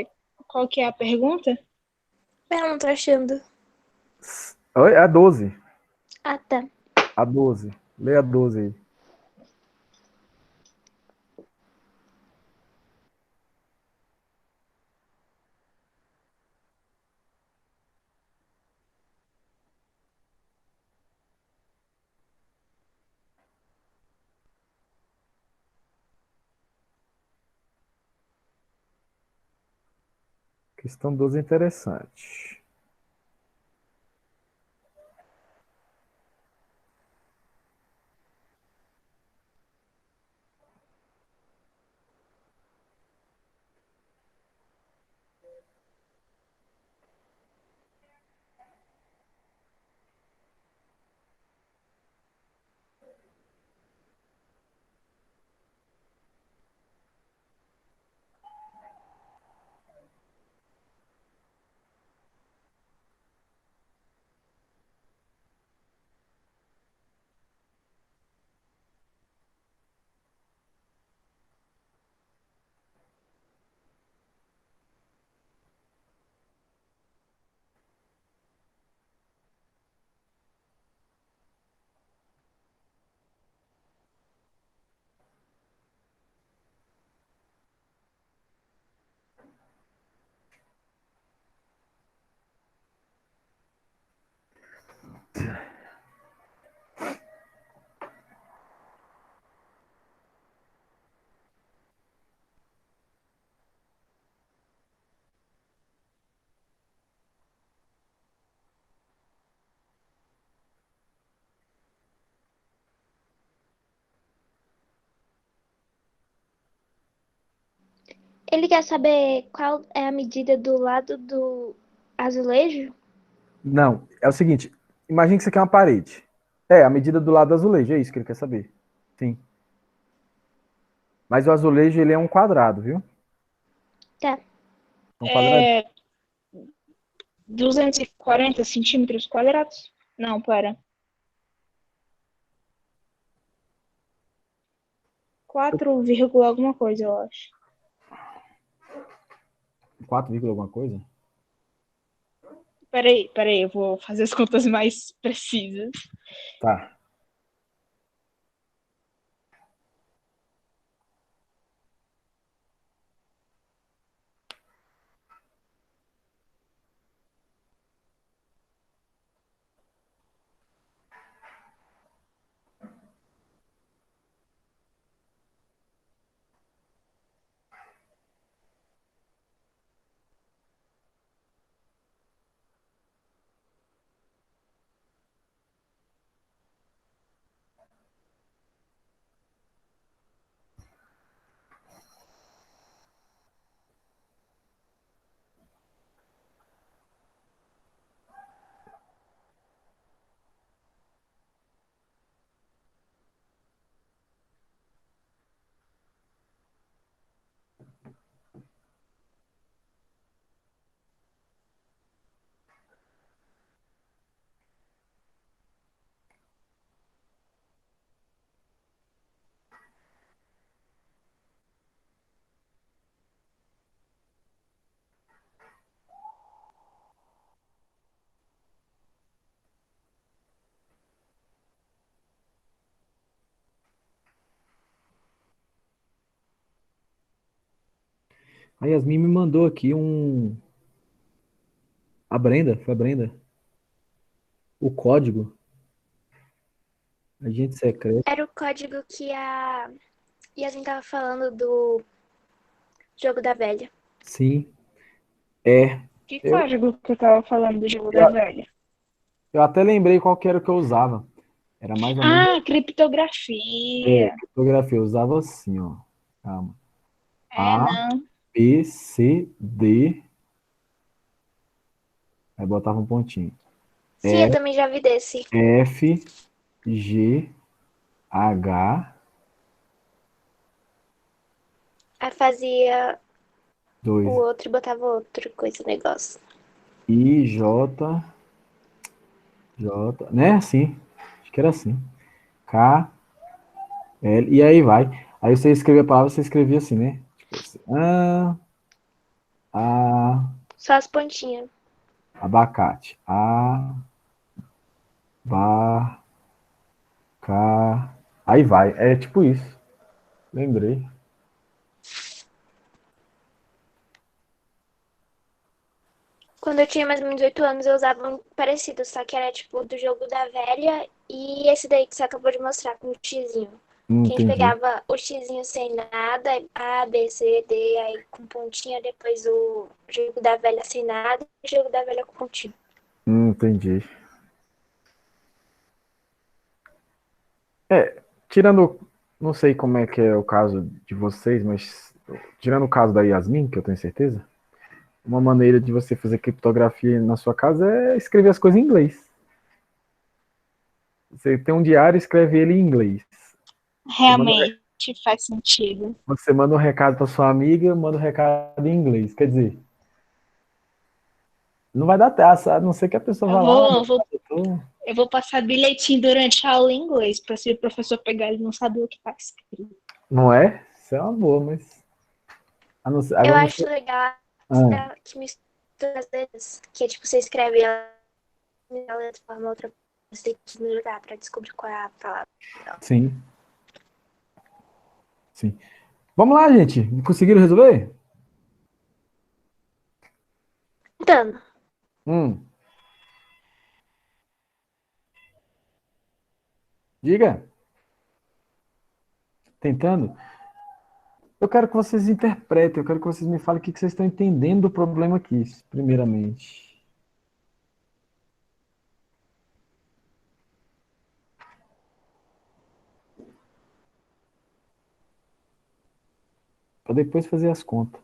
aí? qual que é a pergunta? Eu não tô achando. Oi, a 12. Ah, tá. A 12. Lê a 12 aí. Questão 12 é interessante. Ele quer saber qual é a medida do lado do azulejo? Não, é o seguinte, imagine que isso aqui é uma parede. É, a medida do lado do azulejo, é isso que ele quer saber. Sim. Mas o azulejo, ele é um quadrado, viu? Tá. É um quadrado. É 240 centímetros quadrados? Não, pera. 4, alguma coisa, eu acho. 4, alguma coisa? Peraí, eu vou fazer as contas mais precisas. Tá. A Yasmin me mandou aqui um. A Brenda, foi a Brenda. O código. Agente secreto. Era o código que a Yasmin tava falando do jogo da velha. Sim. É. Que Eu, código que eu tava falando do jogo da eu, velha? eu até lembrei qual que era o que eu usava. Era mais ou menos. Ah, criptografia. Criptografia. Eu usava assim, ó. Calma. É, A, não. B, C, D. Aí botava um pontinho. Sim, eu também já vi desse. F, G, H, Aí fazia 2, o outro e botava outra coisa, negócio. I, J, né? Assim. Acho que era assim. K, L, e aí vai. Aí você escrevia a palavra, você escrevia assim, né? Tipo assim, Só as pontinhas. abacate. Ba, Ca. Aí vai. É tipo isso. Lembrei. Quando eu tinha mais ou menos 8 anos, eu usava um parecido, só que era tipo do jogo da velha e esse daí que você acabou de mostrar com o xizinho. Que a gente Entendi. pegava o xizinho sem nada, aí A, B, C, D, aí com pontinha, depois o jogo da velha sem nada e o jogo da velha com pontinha. Entendi. Tirando, não sei como é que é o caso de vocês, mas tirando o caso da Yasmin, que eu tenho certeza, uma maneira de você fazer criptografia na sua casa é escrever as coisas em inglês. Você tem um diário e escreve ele em inglês. Realmente faz sentido. Você manda um recado para sua amiga, manda um recado em inglês. Quer dizer, não vai dar taça, a não ser que a pessoa vá lá. Eu vou passar bilhetinho durante a aula em inglês, para se o professor pegar ele não saber o que está escrito. Não é? Isso é uma boa, mas. A não ser, Eu agora acho legal Ah, que mistura as letras, que é tipo, você escreve a letra de forma outra, você tem que misturar pra descobrir qual é a palavra. sim. Sim. Vamos lá, gente. Conseguiram resolver? Tentando. Hum. Diga. Tentando? Eu quero que vocês interpretem, eu quero que vocês me falem o que vocês estão entendendo do problema aqui, primeiramente. Para depois fazer as contas.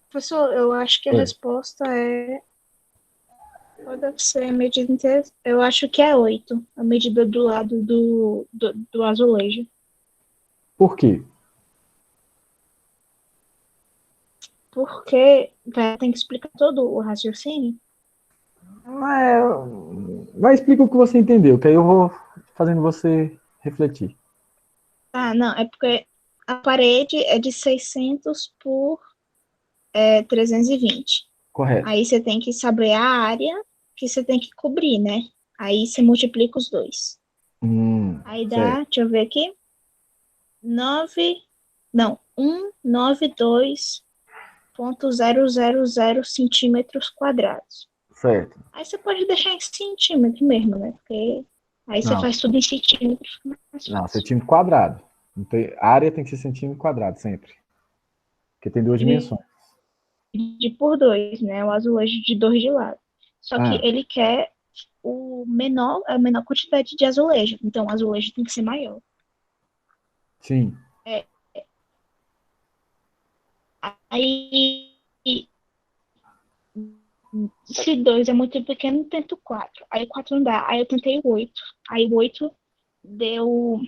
Professor, eu acho que a Oi. resposta é. Qual deve ser a medida inteira? Eu acho que é 8, a medida do lado do azulejo. Por quê? Porque tem que explicar todo o raciocínio. Vai explicar o que você entendeu, que aí eu vou fazendo você refletir. Ah, não, é porque a parede é de 600 por 320. Correto. Aí você tem que saber a área que você tem que cobrir, né? Aí você multiplica os dois. Aí dá, Certo. deixa eu ver aqui, 192,000 centímetros quadrados. Certo. Aí você pode deixar em centímetro mesmo, né? Porque aí você Não, faz tudo em centímetros. não, centímetro quadrado. Não tem, a área tem que ser centímetro quadrado sempre. Porque tem duas dimensões. Divide por 2, né? O azulejo de 2 de lado. Só que Ah, ele quer a menor quantidade de azulejo. Então, o azulejo tem que ser maior. sim. É, aí, se 2 é muito pequeno, eu tento 4. Aí 4 não dá. Aí eu tentei 8. Aí o 8 deu.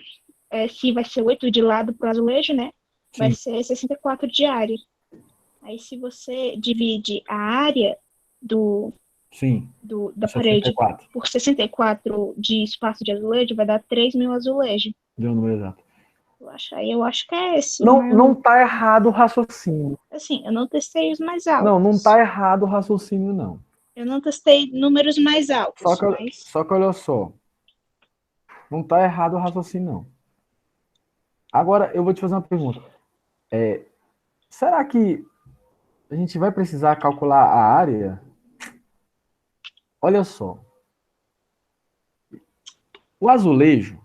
Se vai ser 8 de lado para o azulejo, né? Vai Sim. ser 64 de área. Aí se você divide a área Sim. da parede 64. por 64 de espaço de azulejo, vai dar 3.000 azulejos. Deu o número exato. Eu acho que é esse. Não, Mas, não tá errado o raciocínio. assim, eu não testei os mais Não, não altos. tá errado o raciocínio, não. Eu não testei números mais Só altos, que, mas só que olha só. Não tá errado o raciocínio, não. Agora, eu vou te fazer uma pergunta. Será que a gente vai precisar calcular a área? Olha só. O azulejo,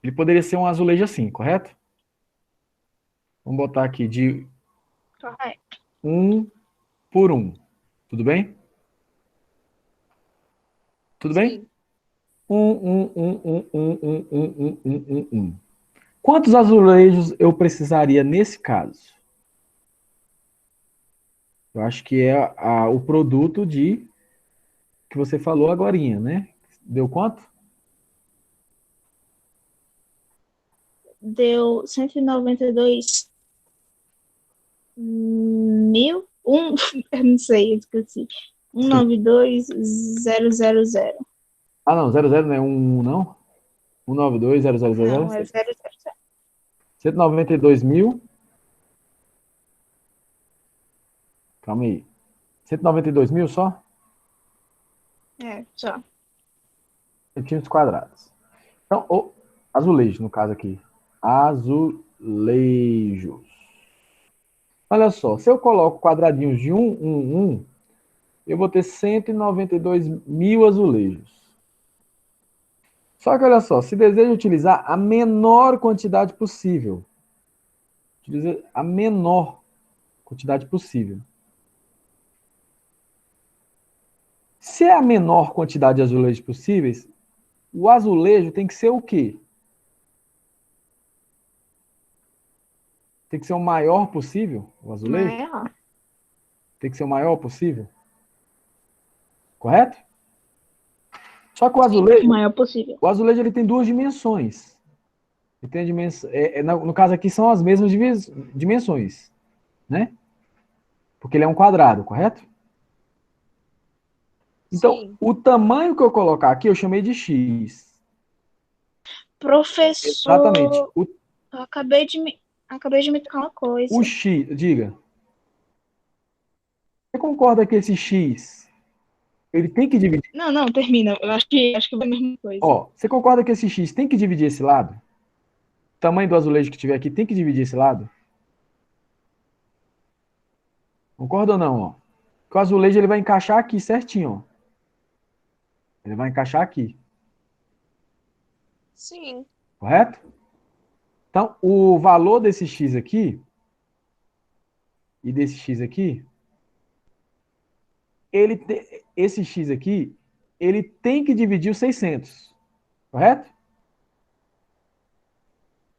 ele poderia ser um azulejo assim, correto? Vamos botar aqui de correto. 1 por 1. Tudo bem? Tudo bem? Sim. 1. Quantos azulejos eu precisaria nesse caso? Eu acho que é o produto de que você falou agorinha, né? Deu quanto? Deu 192.000. Eu não sei, eu esqueci. 192.000. Ah, não, 00 não é 1, não? 192.000. Não, é 000. 192 mil. Calma aí. 192 mil só? É, só. Centímetros quadrados. Então, azulejo, no caso aqui. Azulejos. Olha só, se eu coloco quadradinhos de 1, eu vou ter 192 mil azulejos. Só que olha só, se deseja utilizar a menor quantidade possível. Utiliza a menor quantidade possível. Se é a menor quantidade de azulejos possíveis, o azulejo tem que ser o quê? Tem que ser o maior possível, o azulejo? Maior. Tem que ser o maior possível. Correto? Só que o O maior possível. azulejo ele tem duas dimensões. Ele tem a dimensão, no caso aqui são as mesmas dimensões, né? Porque ele é um quadrado, correto? Então, Sim. o tamanho que eu colocar aqui eu chamei de x. Professor, Exatamente. eu acabei de me tocar uma coisa. O x, diga. Você concorda que esse x ele tem que dividir? Não, termina. Eu acho que é a mesma coisa. Ó, você concorda que esse x tem que dividir esse lado? O tamanho do azulejo que tiver aqui tem que dividir esse lado? Concorda ou não? Ó? Que o azulejo ele vai encaixar aqui certinho. Ó. Ele vai encaixar aqui. Sim. Correto? Então, o valor desse x aqui e desse x aqui, esse x aqui, ele tem que dividir os 600. Correto?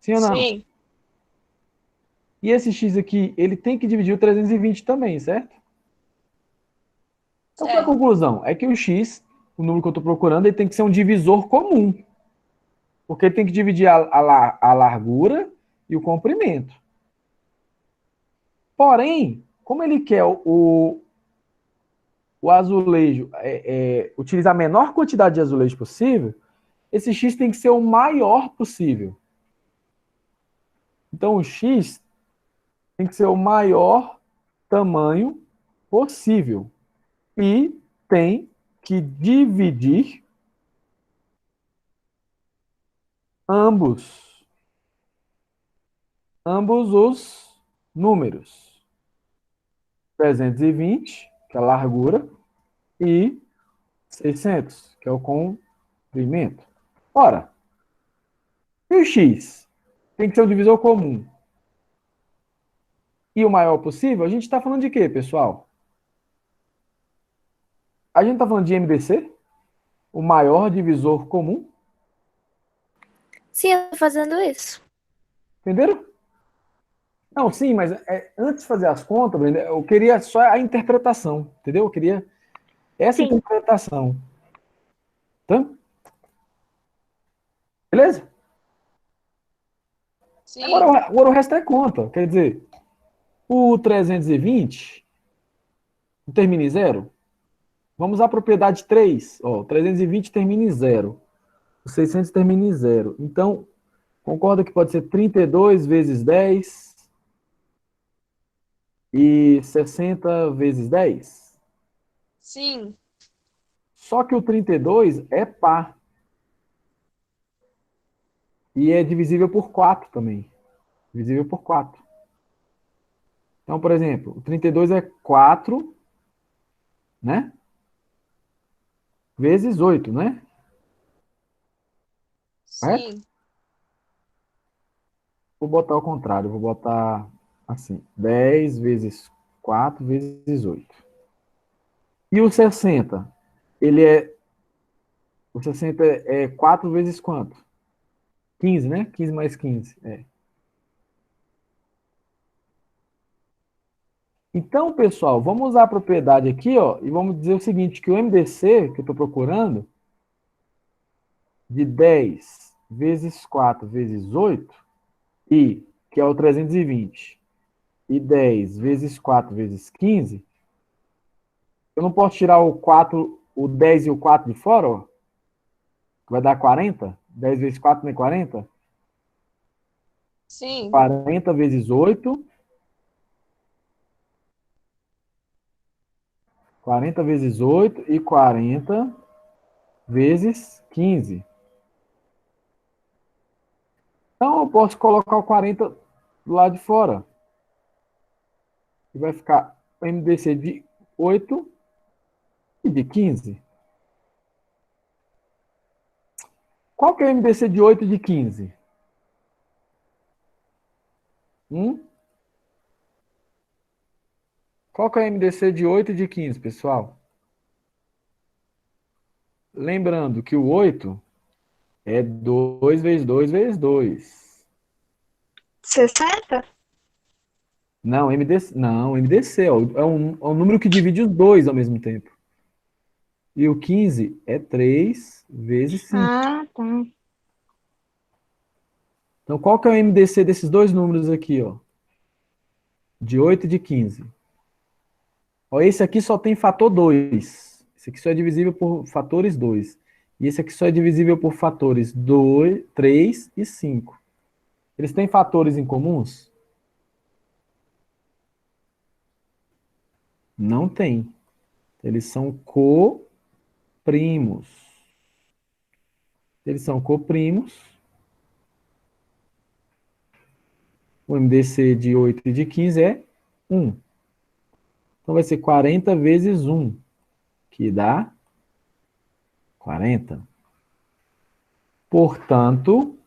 Sim ou não? Sim. E esse x aqui, ele tem que dividir o 320 também, certo? Então, qual é a Certo. conclusão? É que o x, o número que eu estou procurando, ele tem que ser um divisor comum. Porque ele tem que dividir a largura e o comprimento. Porém, como ele quer o azulejo, utilizar a menor quantidade de azulejo possível, esse x tem que ser o maior possível. Então, o x tem que ser o maior tamanho possível. E tem que dividir ambos os números. 320, que é a largura, e 600, que é o comprimento. Ora, e o x? Tem que ser um divisor comum. E o maior possível, a gente está falando de quê, pessoal? A gente está falando de MDC? O maior divisor comum? Sim, eu tô fazendo isso. Entenderam? Não, sim, mas antes de fazer as contas, Brenda, eu queria só a interpretação, entendeu? Eu queria essa Sim. interpretação. Tá? Beleza? Sim. Agora o resto é conta. Quer dizer, o 320 não termina em zero? Vamos à propriedade 3. Ó, o 320 termina em zero. O 600 termina em zero. Então, concorda que pode ser 32 vezes 10 e 60 vezes 10? Sim. Só que o 32 é par. E é divisível por 4 também. Divisível por 4. Então, por exemplo, o 32 é 4, né? Vezes 8, né? Correto? Sim. Vou botar ao contrário. Vou botar assim. 10 vezes 4 vezes 8. E o 60? O 60 é 4 vezes quanto? 15, né? 15 mais 15. É. Então, pessoal, vamos usar a propriedade aqui, ó, e vamos dizer o seguinte, que o MDC, que eu estou procurando, de 10 vezes 4 vezes 8, que é o 320, e 10 vezes 4 vezes 15, Eu não posso tirar o 4, o 10 e o 4 de fora, ó? Que vai dar 40? 10 vezes 4 não é 40? Sim. 40 vezes 8. 40 vezes 8 e 40 vezes 15. Então, eu posso colocar o 40 do lado de fora. E vai ficar o MDC de 8 e de 15. Qual que é o MDC de 8 e de 15? Qual que é o MDC de 8 e de 15, pessoal? Lembrando que o 8 é 2 vezes 2 vezes 2. 60? Não, MDC é um número que divide os dois ao mesmo tempo. E o 15 é 3 vezes 5. Ah, tá. Então, qual que é o MDC desses dois números aqui, ó? De 8 e de 15. Ó, esse aqui só tem fator 2. Esse aqui só é divisível por fatores 2. E esse aqui só é divisível por fatores 2, 3 e 5. Eles têm fatores em comuns? Não tem. Eles são coprimos. Eles são coprimos. O MDC de 8 e de 15 é 1. Então vai ser 40 vezes 1, que dá 40. Portanto,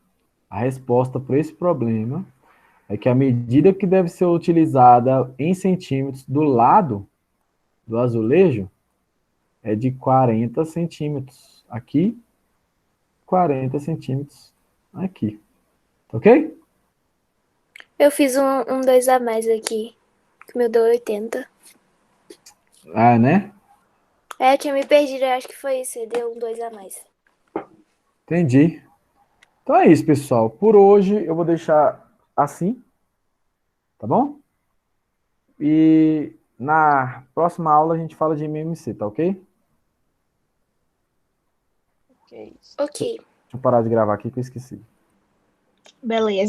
a resposta para esse problema é que a medida que deve ser utilizada em centímetros do lado do azulejo é de 40 centímetros. Aqui, 40 centímetros aqui. Ok? Eu fiz um 2 a mais aqui, que o meu deu 80. Ah, né? É, eu tinha me perdido, eu acho que foi isso, deu um 2 a mais. Entendi. Então é isso, pessoal. Por hoje eu vou deixar assim, tá bom? E na próxima aula a gente fala de MMC, tá ok? Ok. Ok. Deixa eu parar de gravar aqui que eu esqueci. Beleza.